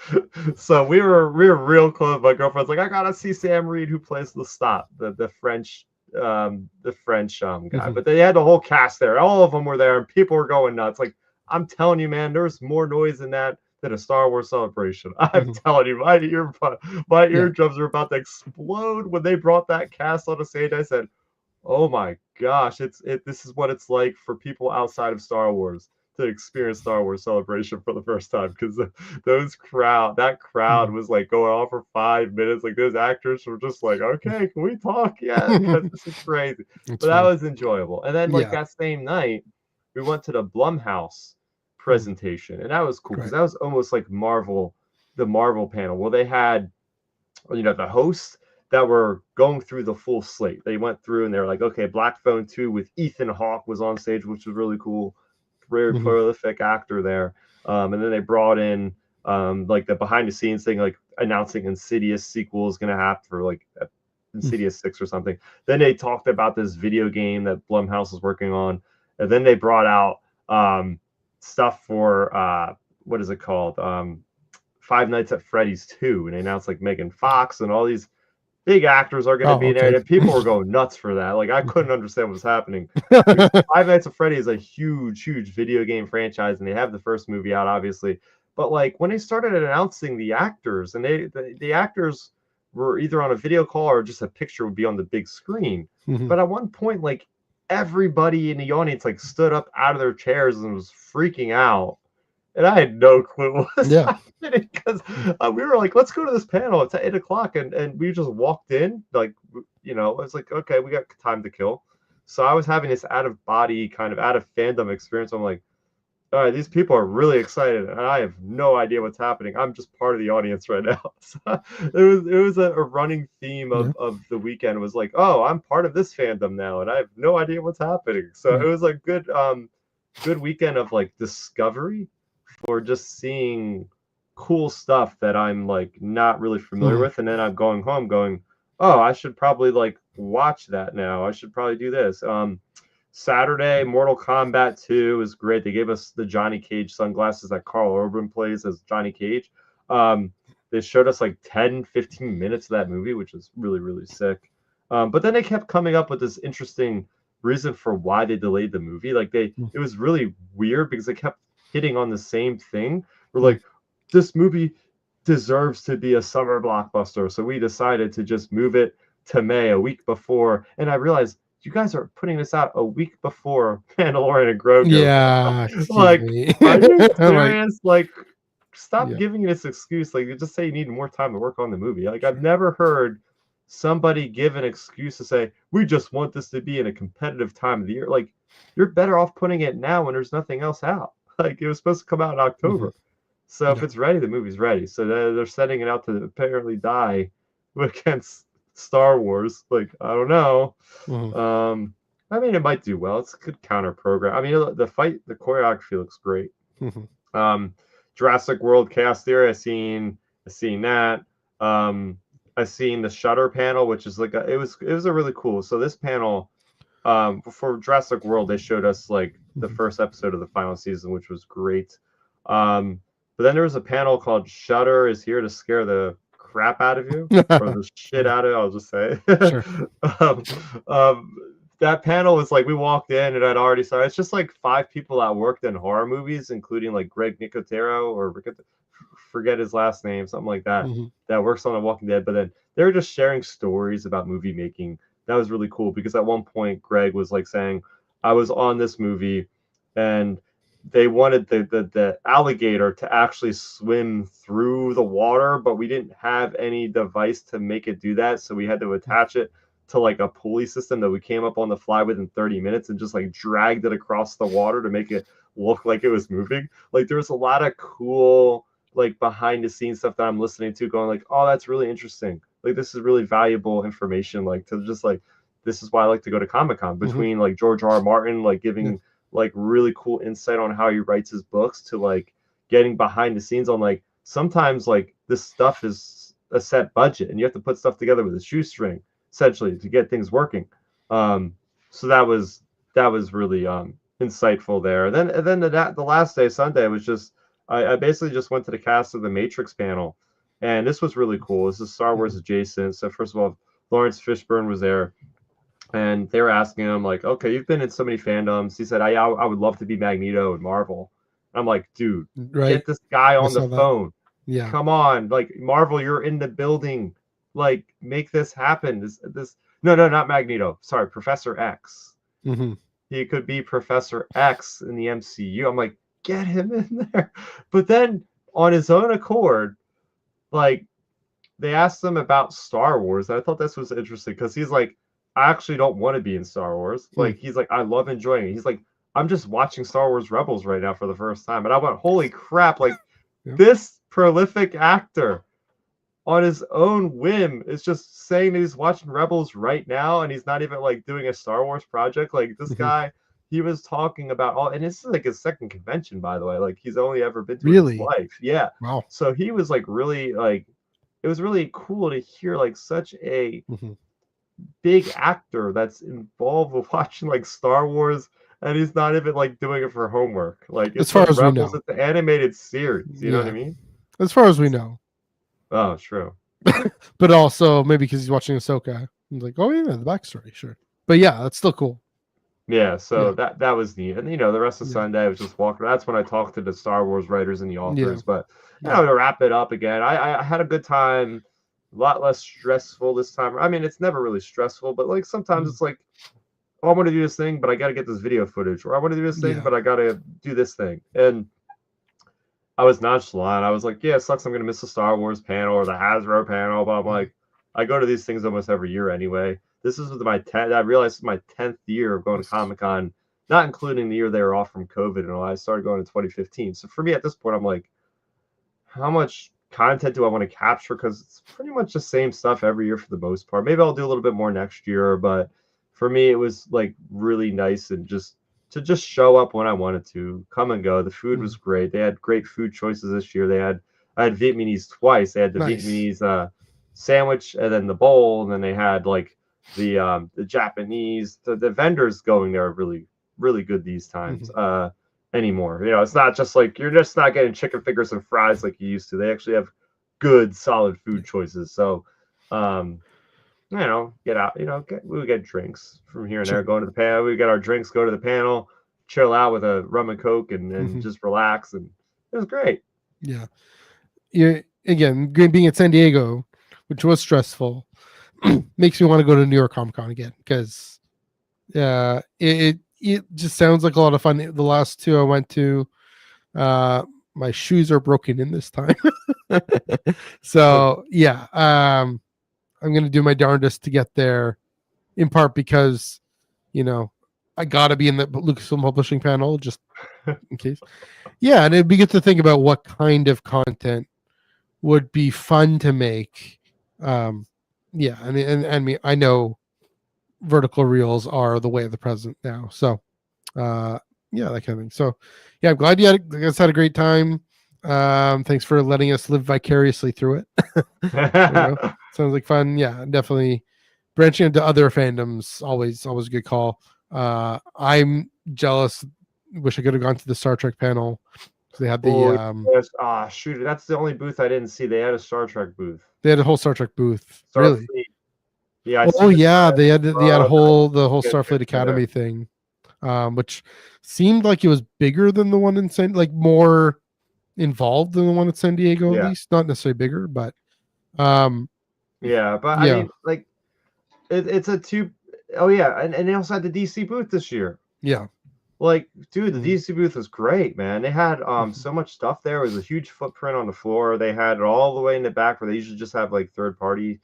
So we were real close. My girlfriend's like, I gotta see Sam Reed, who plays Lestat, the French guy. But they had the whole cast there. All of them were there, and people were going nuts. Like, I'm telling you, man, there's more noise in that than a Star Wars Celebration. I'm telling you, my eardrums are about to explode when they brought that cast on the stage. I said, oh my gosh, this is what it's like for people outside of Star Wars to experience Star Wars Celebration for the first time, because that crowd was like going on for 5 minutes. Like, those actors were just like, okay, can we talk? Yeah, because this is crazy. But that was enjoyable. And then that same night, we went to the Blumhouse presentation, and that was cool because that was almost like the Marvel panel. Well, they had the hosts that were going through the full slate. They went through and they were like, okay, Black Phone 2 with Ethan Hawke was on stage, which was really cool. Very prolific actor there. And then they brought in like the behind the scenes thing, like announcing Insidious sequel is going to happen for like Insidious 6 or something. Then they talked about this video game that Blumhouse is working on. And then they brought out stuff for, what is it called? Five Nights at Freddy's 2. And they announced like Megan Fox and all these big actors are going to be there, and people were going nuts for that. Like, I couldn't understand what was happening. Five Nights at Freddy is a huge video game franchise, and they have the first movie out, obviously. But like, when they started announcing the actors, and the actors were either on a video call or just a picture would be on the big screen. But at one point, like, everybody in the audience like stood up out of their chairs and was freaking out. And I had no clue what was happening, because we were like, let's go to this panel. It's at 8:00. And we just walked in, like, it's like, okay, we got time to kill. So I was having this out of body, kind of out of fandom experience. I'm like, all right, these people are really excited, and I have no idea what's happening. I'm just part of the audience right now. So it was a running theme of the weekend. It was like, oh, I'm part of this fandom now, and I have no idea what's happening. So it was a good weekend of like discovery, for just seeing cool stuff that I'm like not really familiar with. And then I'm going home going, oh, I should probably like watch that now. I should probably do this. Saturday, Mortal Kombat 2 is great. They gave us the Johnny Cage sunglasses that Carl Urban plays as Johnny Cage. They showed us like 10-15 minutes of that movie, which is really, really sick. But then they kept coming up with this interesting reason for why they delayed the movie. Like, it was really weird because they kept hitting on the same thing. We're like, this movie deserves to be a summer blockbuster. So we decided to just move it to May, a week before. And I realized you guys are putting this out a week before Mandalorian and Grogu. Yeah. Like, are you serious? Like, stop Yeah. giving this excuse. Like, you just say you need more time to work on the movie. Like, I've never heard somebody give an excuse to say, we just want this to be in a competitive time of the year. Like, you're better off putting it now when there's nothing else out. Like, it was supposed to come out in October. So if it's ready, the movie's ready. So they're setting it out to apparently die against Star Wars. Like, I don't know. I mean, it might do well. It's a good counter program. I mean, the choreography looks great. Jurassic World Chaos Theory, I seen that. I seen the Shutter panel, which is like it was a really cool. So this panel, for Jurassic World, they showed us like the first episode of the final season, which was great. But then there was a panel called Shutter is Here to Scare the Crap Out of You, or the shit out of it, I'll just say. That panel was like, we walked in and I'd already started. It's just like 5 people that worked in horror movies, including like Greg Nicotero, or forget his last name, something like that, that works on The Walking Dead. But then they were just sharing stories about movie making. That was really cool, because at one point Greg was like saying, I was on this movie and they wanted the alligator to actually swim through the water, but we didn't have any device to make it do that. So we had to attach it to like a pulley system that we came up on the fly within 30 minutes and just like dragged it across the water to make it look like it was moving. Like, there was a lot of cool, like, behind the scenes stuff that I'm listening to, going like, oh, that's really interesting. Like, this is really valuable information. Like, to just like, this is why I like to go to Comic-Con, between like George R.R. Martin, like giving like really cool insight on how he writes his books, to like getting behind the scenes on like, sometimes like this stuff is a set budget and you have to put stuff together with a shoestring essentially to get things working. So that was really insightful there. And then the last day, Sunday, was just I basically just went to the cast of the Matrix panel, and this was really cool. This is Star Wars adjacent. So first of all, Lawrence Fishburne was there. And they were asking him, like, okay, you've been in so many fandoms. He said, I would love to be Magneto in Marvel. I'm like, dude, get this guy on the phone. Yeah. Come on. Like, Marvel, you're in the building. Like, make this happen. No, not Magneto. Sorry, Professor X. He could be Professor X in the MCU. I'm like, get him in there. But then, on his own accord, like, they asked him about Star Wars. And I thought this was interesting, because he's like, I actually don't want to be in Star Wars. Like, he's like, I love enjoying it. He's like, I'm just watching Star Wars Rebels right now for the first time. And I went, holy crap, like, this prolific actor on his own whim is just saying that he's watching Rebels right now, and he's not even like doing a Star Wars project. Like, this guy, he was talking about and this is like his second convention, by the way. Like, he's only ever been to in his life. Yeah. Wow. So he was like really like, it was really cool to hear like such a big actor that's involved with watching like Star Wars, and he's not even like doing it for homework. Like, it's, as far as Rebels, we know, it's an animated series. You know what I mean? As far as we know. Oh, true. But also maybe because he's watching Ahsoka, he's like, oh yeah, the backstory, sure. But yeah, that's still cool. Yeah, so that was neat. And the rest of Sunday I was just walking. That's when I talked to the Star Wars writers and the authors. But to wrap it up again, I had a good time. A lot less stressful this time. I mean, it's never really stressful, but like sometimes it's like, oh, I want to do this thing, but I got to get this video footage, or I want to do this thing, but I got to do this thing. And I was nonchalant. I was like, yeah, it sucks. I'm going to miss the Star Wars panel or the Hasbro panel, but I'm like, I go to these things almost every year anyway. This is my 10th. I realized it's my 10th year of going to Comic-Con, not including the year they were off from COVID and all. I started going in 2015. So for me at this point, I'm like, how much content do I want to capture? Because it's pretty much the same stuff every year for the most part. Maybe I'll do a little bit more next year, but for me, it was like really nice and just to show up when I wanted to, come and go. The food was great. They had great food choices this year. I had Vietnamese twice. They had the Vietnamese sandwich and then the bowl, and then they had like the Japanese. The vendors going there are really, really good these times. Anymore. It's not just like you're just not getting chicken fingers and fries like you used to. They actually have good, solid food choices. So, get out, we get drinks from here and there, going to the panel. We get our drinks, go to the panel, chill out with a rum and Coke and just relax. And it was great. Yeah. Yeah. Again, being at San Diego, which was stressful, makes me want to go to New York Comic Con again because it just sounds like a lot of fun. The last two I went to, my shoes are broken in this time. So yeah, I'm gonna do my darndest to get there, in part because, I gotta be in the Lucasfilm Publishing Panel just in case. Yeah, and it'd be good to think about what kind of content would be fun to make. Yeah, and I mean, I know vertical reels are the way of the present now. So, yeah, that kind of thing. So, yeah, I'm glad you guys had a great time. Thanks for letting us live vicariously through it. Sounds like fun. Yeah, definitely branching into other fandoms. Always a good call. I'm jealous. Wish I could have gone to the Star Trek panel. They had the shoot, that's the only booth I didn't see. They had a Star Trek booth. They had a whole Star Trek booth. Really? Yeah. They had the whole Starfleet Academy thing, which seemed like it was bigger than the one in like more involved than the one at San Diego, at least. Not necessarily bigger, but I mean, like it's a two. Oh yeah, and they also had the DC booth this year. Yeah. Like, dude, the DC booth was great, man. They had so much stuff there. It was a huge footprint on the floor. They had it all the way in the back where they usually just have like third party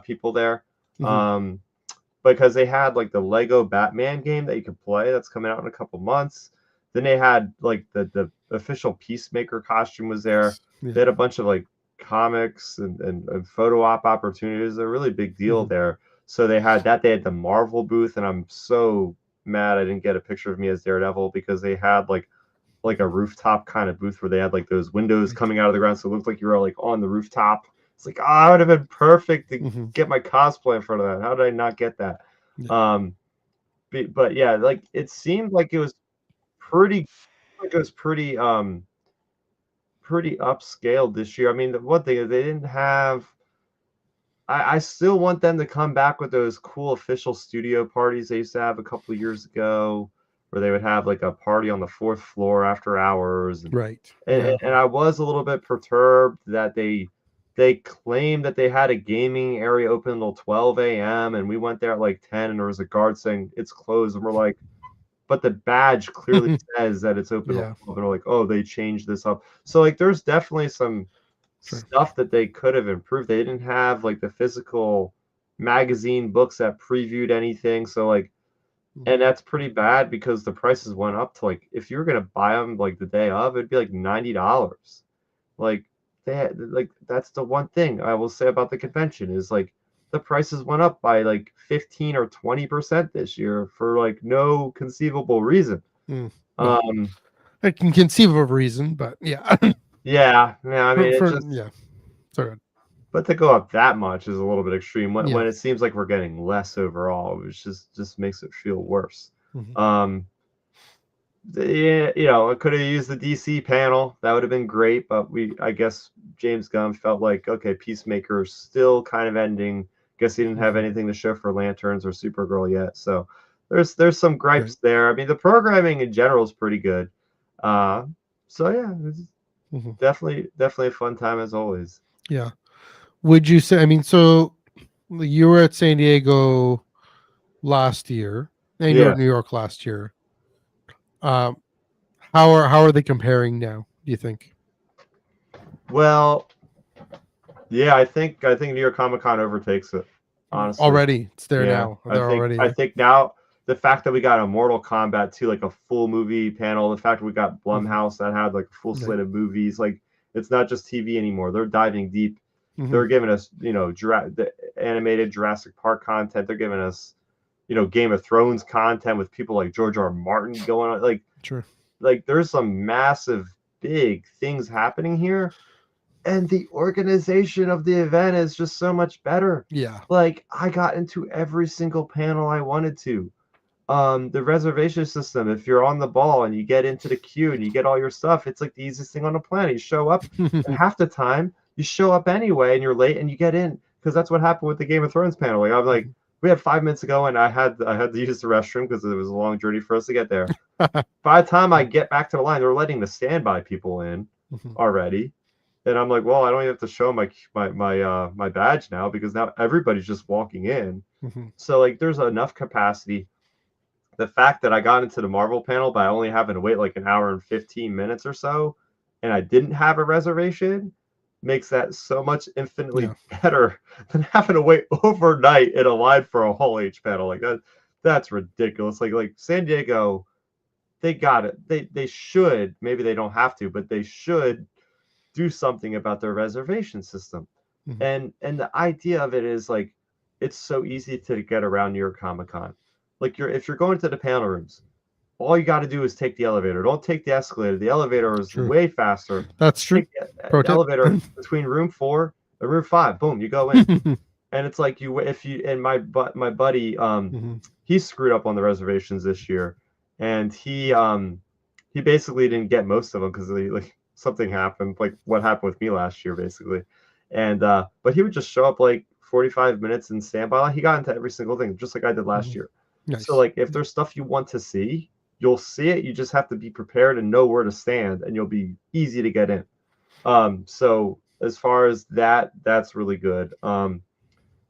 people there. Because they had like the Lego Batman game that you could play that's coming out in a couple months. Then they had like the official Peacemaker costume was there. Yeah. They had a bunch of like comics and photo op opportunities. A really big deal there. So they had that. They had the Marvel booth, and I'm so mad I didn't get a picture of me as Daredevil because they had like a rooftop kind of booth where they had like those windows coming out of the ground, so it looked like you were like on the rooftop. It's like, I would have been perfect to get my cosplay in front of that. How did I not get that? Yeah. But yeah, like it seemed like it was pretty upscaled this year. I mean, the one thing they didn't have. I still want them to come back with those cool official studio parties they used to have a couple of years ago, where they would have like a party on the 4th floor after hours. And I was a little bit perturbed that they claimed that they had a gaming area open until 12 a.m. and we went there at like 10 and there was a guard saying it's closed, and we're like, but the badge clearly says that it's open. And we're like, oh, they changed this up. So like there's definitely some stuff that they could have improved. They didn't have like the physical magazine books that previewed anything. So like, and that's pretty bad because the prices went up to like, if you were going to buy them like the day of, it'd be like $90. Like they had, like, that's the one thing I will say about the convention is like the prices went up by like 15 or 20% this year for like no conceivable reason. I can conceive of a reason, but yeah. Yeah, I mean, sorry. But to go up that much is a little bit extreme. When it seems like we're getting less overall, which just makes it feel worse. Yeah, I could have used the DC panel. That would have been great. But I guess James Gunn felt like, okay, Peacemaker is still kind of ending. Guess he didn't have anything to show for Lanterns or Supergirl yet. So there's some gripes there. I mean, the programming in general is pretty good. So yeah. Definitely a fun time as always. Yeah. Would you say, I mean, so you were at San Diego last year and you were at New York last year. How are they comparing now, do you think? Well, yeah, I think New York Comic Con overtakes it, honestly. Already. It's there now. I think now the fact that we got a Mortal Kombat 2, like a full movie panel, the fact that we got Blumhouse that had like a full slate of movies, like it's not just TV anymore. They're diving deep. They're giving us, the animated Jurassic Park content. They're giving us, Game of Thrones content with people like George R. Martin going on. Like, like there's some massive, big things happening here. And the organization of the event is just so much better. Yeah. Like I got into every single panel I wanted to. The reservation system, if you're on the ball and you get into the queue and you get all your stuff, it's like the easiest thing on the planet. You show up and half the time you show up anyway and you're late and you get in, because that's what happened with the Game of Thrones panel. Like I'm like, we had 5 minutes ago and I had to use the restroom because it was a long journey for us to get there. By the time I get back to the line, they're letting the standby people in. already. And I'm like, well, I don't even have to show my badge now because now everybody's just walking in. So like there's enough capacity. The fact that I got into the Marvel panel by only having to wait like an hour and 15 minutes or so, and I didn't have a reservation, makes that so much infinitely better than having to wait overnight in a line for a Hall H panel. Like that's ridiculous. Like San Diego, they got it. They should, maybe they don't have to, but they should do something about their reservation system. And the idea of it is like it's so easy to get around New York Comic Con. Like if you're going to the panel rooms, all you got to do is take the elevator. Don't take the escalator. The elevator is way faster. That's true. The elevator between room 4 and room 5. Boom, you go in. And it's like my buddy, he screwed up on the reservations this year, and he basically didn't get most of them because like something happened, like what happened with me last year, basically. And but he would just show up like 45 minutes and stand by. He got into every single thing, just like I did last year. Nice. So like if there's stuff you want to see, you'll see it. You just have to be prepared and know where to stand, and you'll be easy to get in. So as far as that, that's really good. I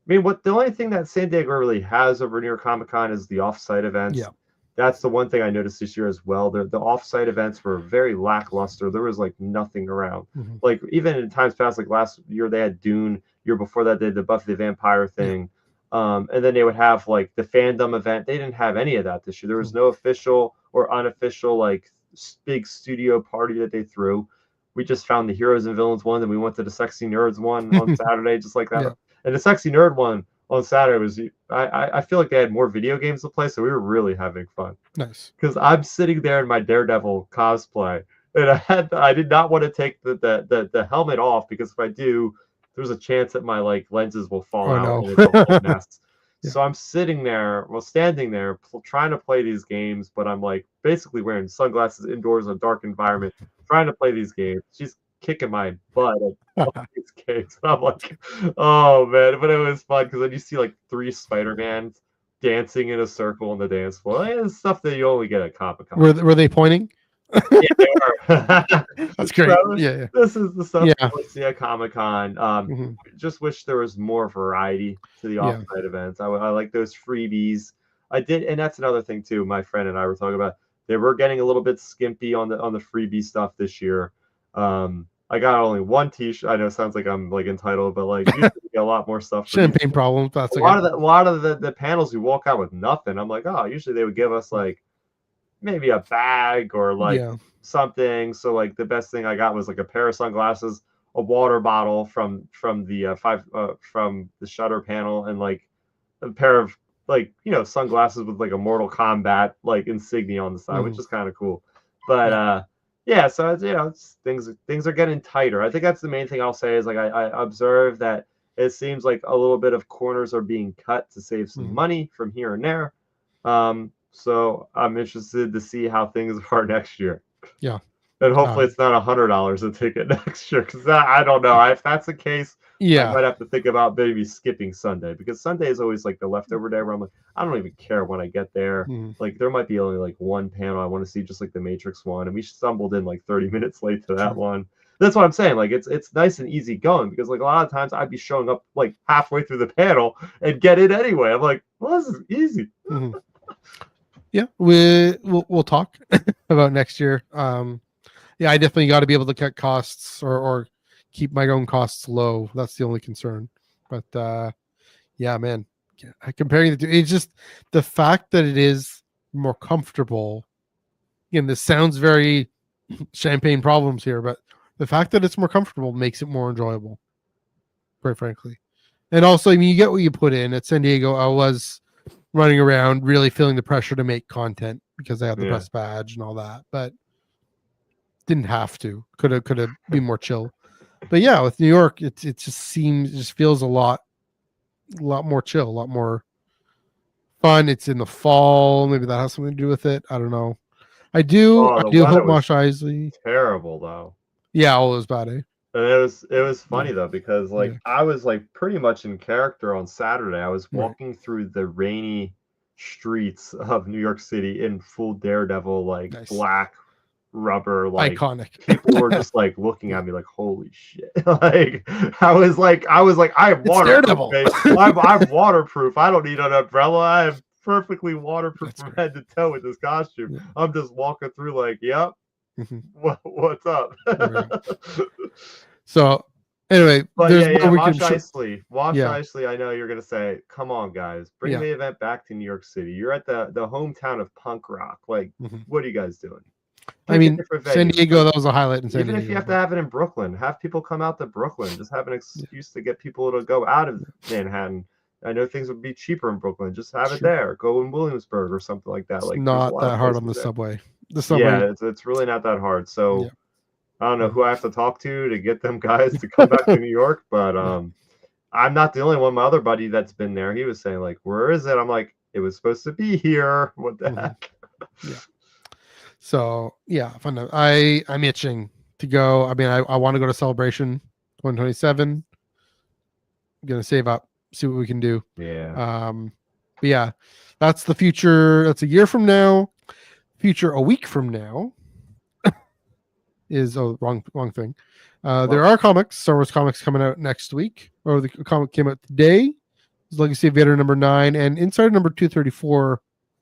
mean, the only thing that San Diego really has over near Comic-Con is the off-site events. Yeah. That's the one thing I noticed this year as well. The off-site events were very lackluster. There was like nothing around. Like even in times past, like last year they had Dune. Year before that they did the Buffy the Vampire thing. And then they would have like the fandom event. They didn't have any of that this year. There was no official or unofficial like big studio party that they threw. We just found the Heroes and Villains one, and we went to the Sexy Nerds one on Saturday, just like that. And the Sexy Nerd one on Saturday was I feel like they had more video games to play, so we were really having fun. Nice. Because I'm sitting there in my Daredevil cosplay, and I did not want to take the helmet off because if I do, there's a chance that my like lenses will fall out and it's a whole mess. So I'm sitting there, standing there, trying to play these games, but I'm like basically wearing sunglasses indoors in a dark environment, trying to play these games. She's kicking my butt at these games. And I'm like, oh man, but it was fun because then you see like 3 Spider-Mans dancing in a circle on the dance floor. It's stuff that you only get at Comic-Con. Were they pointing? Yeah, they were. That's great. So, yeah. This is the stuff you see at Comic-Con. Just wish there was more variety to the off-site events. I like those freebies. I did, and that's another thing too. My friend and I were talking about. They were getting a little bit skimpy on the freebie stuff this year. I got only 1 T-shirt. I know it sounds like I'm like entitled, but like usually we get a lot more stuff. Champagne problems. That's a lot of the panels we walk out with nothing. I'm like, oh, usually they would give us like maybe a bag or like something. So like the best thing I got was like a pair of sunglasses, a water bottle from the from the Shutter panel, and like a pair of like sunglasses with like a Mortal Kombat like insignia on the side, which is kind of cool. But so it's, things are getting tighter. I think that's the main thing I'll say is like I observe that it seems like a little bit of corners are being cut to save some money from here and there. So I'm interested to see how things are next year. Yeah. And hopefully it's not $100 a ticket next year, because I don't know. If that's the case, I might have to think about maybe skipping Sunday, because Sunday is always like the leftover day where I'm like, I don't even care when I get there. Like there might be only like 1 panel I want to see, just like the Matrix one, and we stumbled in like 30 minutes late to that one. That's what I'm saying. Like it's nice and easy going, because like a lot of times I'd be showing up like halfway through the panel and get in anyway. I'm like, well, this is easy. Yeah, we'll talk about next year. I definitely got to be able to cut costs or keep my own costs low. That's the only concern. But man, comparing the two, it's just the fact that it is more comfortable. Again, this sounds very champagne problems here, but the fact that it's more comfortable makes it more enjoyable, quite frankly. And also, I mean, you get what you put in. At San Diego, I was running around really feeling the pressure to make content because I had the press badge and all that, but didn't have to. Could have been more chill. But yeah, with New York, it just feels a lot more chill, a lot more fun. It's in the fall. Maybe that has something to do with it. I don't know. I do hope Mosh Isley. Terrible though. Yeah, all was bad. And it was funny though, because like I was like pretty much in character on Saturday. I was walking through the rainy streets of New York City in full Daredevil like black rubber, like iconic. People were just like looking at me like, holy shit. Like I was like, I am waterproof. I'm waterproof. I don't need an umbrella. I am perfectly waterproof from head to toe with this costume. Yeah. I'm just walking through like, yep. What's up? So anyway, but Wash Isley, I know you're gonna say, come on guys, bring the event back to New York City. You're at the hometown of punk rock. Like, what are you guys doing? I mean, San Diego, that was a highlight in San Diego. Even if you have to have it in Brooklyn, have people come out to Brooklyn. Just have an excuse to get people to go out of Manhattan. I know things would be cheaper in Brooklyn. Just have it there. Go in Williamsburg or something like that. It's like not that hard on the subway. The subway. Yeah, it's really not that hard. So I don't know who I have to talk to get them guys to come back to New York, but I'm not the only one. My other buddy that's been there, he was saying like, where is it? I'm like, it was supposed to be here. What the heck? Yeah. So yeah, fun. I'm itching to go. I mean, I want to go to Celebration 2027. I'm gonna save up, see what we can do. Yeah. But yeah, that's the future. That's a year from now. Future a week from now is wrong thing. There are comics, Star Wars comics coming out next week, or the comic came out today. It's Legacy of Vader #9 and Insider #234.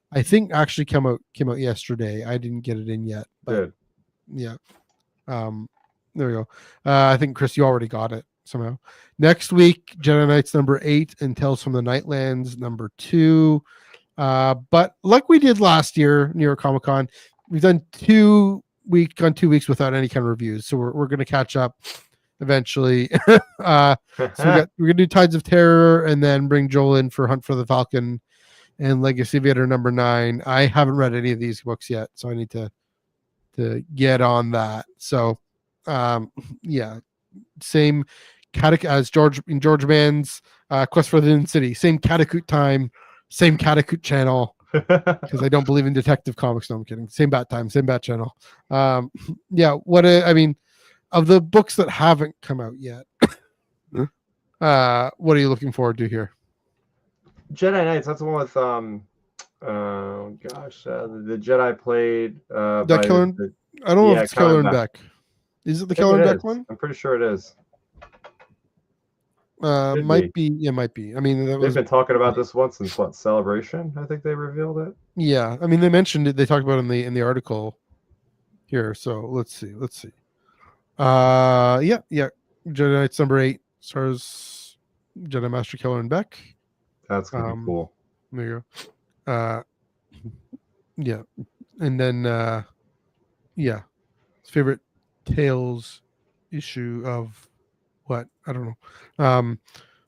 I think actually came out yesterday. I didn't get it in yet. But good. Yeah. There we go. I think Chris, you already got it somehow. Next week, Jedi Knights #8 and Tales from the Nightlands #2. But like we did last year, New York Comic Con, we've done 2 weeks without any kind of reviews. So we're going to catch up eventually. So we're going to do Tides of Terror and then bring Joel in for Hunt for the Falcon and Legacy of Vader #9. I haven't read any of these books yet, so I need to get on that. So yeah, same as George Mann's Quest for the Hidden City, same Catacoot time, same Catacoot channel, because I don't believe in Detective Comics. No, I'm kidding. Same bat time, same bat channel. Yeah, I mean, of the books that haven't come out yet, what are you looking forward to here? Jedi Knights, that's the one with the Jedi played I don't know if it's Keller and Beck. Is it the Keller and Beck one? I'm pretty sure it is. Might be. I mean, they've been talking about this one since Celebration. I think they revealed it. Yeah, I mean, they mentioned it. They talked about it in the article here. So let's see. Yeah. Jedi Knights #8 stars Jedi Master Keller and Beck. That's gonna be cool. There you go. Yeah, and then favorite Tales issue of what? I don't know.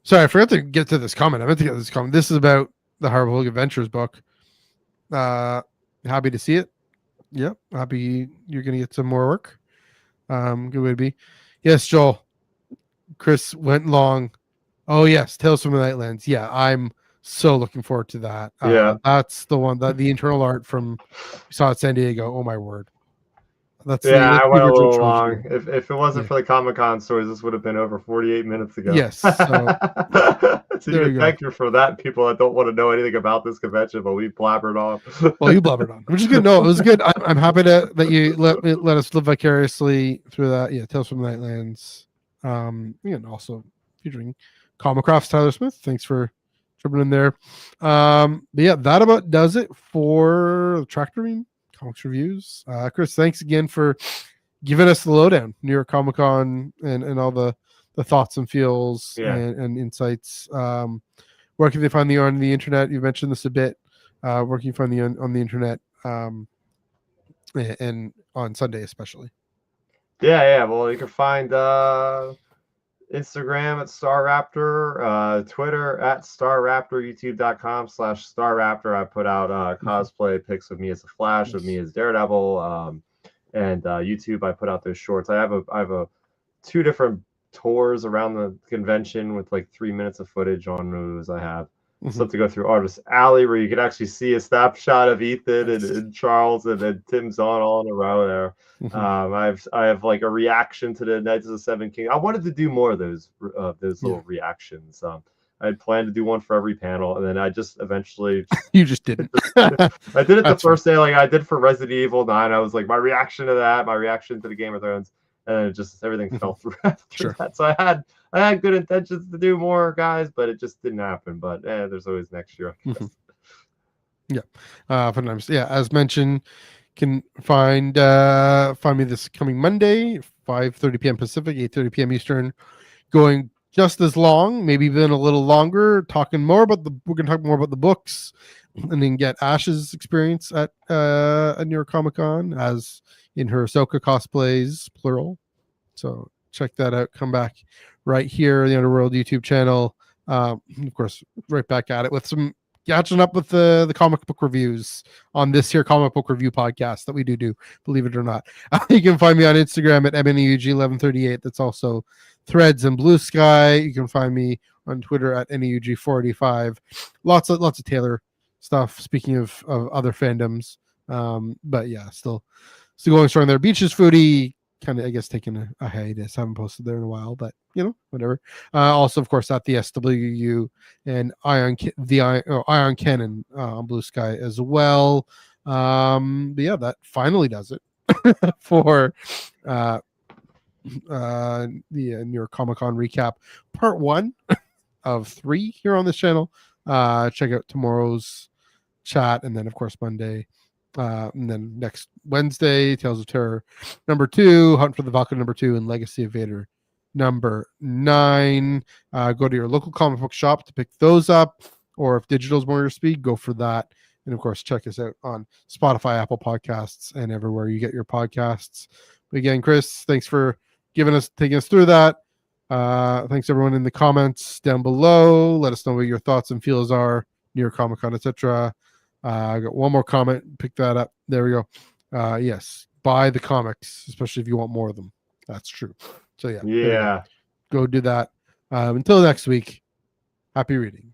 Sorry, I forgot to get to this comment. I meant to get to this comment. This is about the Harvard Hook Adventures book. Happy to see it. Yep, happy you're gonna get some more work. Good way to be. Yes, Joel. Chris went long. Oh yes, Tales from the Nightlands. Yeah, I'm so looking forward to that. Yeah, that's the one that the internal art from we saw at San Diego. Oh my word. That's I went a little long. If it wasn't for the Comic-Con stories, this would have been over 48 minutes ago. Yes. So, thank you for that, people that don't want to know anything about this convention, but we blabbered on. Well, you blabbered on, which is good. No, it was good. I'm happy that you let us live vicariously through that. Yeah, Tales from the Nightlands. And also featuring Comicrafts Tyler Smith. Thanks for jumping in there. But yeah, that about does it for the Tractor Beam Comics Reviews. Chris, thanks again for giving us the lowdown, New York Comic Con, and all the thoughts and feels and insights. Where can they find you on the internet? You mentioned this a bit. Where can you find you on the internet and on Sunday especially? Yeah. Well, you can find Instagram at Star Raptor, Twitter at Star Raptor, YouTube.com/StarRaptor. I put out cosplay pics of me as the Flash, of me as Daredevil, and YouTube. I put out those shorts. I have a 2 different tours around the convention with like 3 minutes of footage on those. I have stuff to go through Artist Alley where you can actually see a snapshot of Ethan and Charles and Tim Zahn all in a row there. I have like a reaction to the Knights of the Seven Kings. I wanted to do more of those little reactions. I had planned to do one for every panel, and then I just eventually you just didn't. I did it the first day, like I did for Resident Evil 9. I was like, my reaction to that, my reaction to the Game of Thrones, and then it just everything fell through after that. So I had good intentions to do more, guys, but it just didn't happen. But there's always next year, I guess. Sometimes, as mentioned, can find me this coming Monday, 5:30 p.m. Pacific, 8:30 p.m. Eastern, going just as long, maybe even a little longer, talking more about we're gonna talk more about the books, and then get Ash's experience at New York Comic Con as in her Ahsoka cosplays, plural. So check that out. Come back right here, the Underworld YouTube channel. Of course, right back at it with some catching up with the comic book reviews on this here comic book review podcast that we do, believe it or not. You can find me on Instagram at MNEUG1138. That's also Threads and Blue Sky. You can find me on Twitter at NEUG485. Lots of Taylor stuff. Speaking of other fandoms, but yeah, still going strong there. Beaches Foodie, kind of, I guess, taking a hiatus. Haven't posted there in a while, but whatever. Also, of course, at the SWU and Ion Cannon on Blue Sky as well. But yeah, that finally does it for the New York Comic Con recap, part 1 of 3 here on this channel. Check out tomorrow's chat, and then of course Monday. And then next Wednesday, Tales of Terror #2, Hunt for the Valkyrie #2, and Legacy of Vader #9. Go to your local comic book shop to pick those up, or if digital's more your speed, go for that. And of course, check us out on Spotify, Apple Podcasts, and everywhere you get your podcasts. But again, Chris, thanks for taking us through that. Thanks everyone in the comments down below. Let us know what your thoughts and feels are, New York Comic Con, etc. I got one more comment. Pick that up. There we go. Yes, buy the comics, especially if you want more of them. That's true. So yeah, Yeah. go do that. Until next week, happy reading.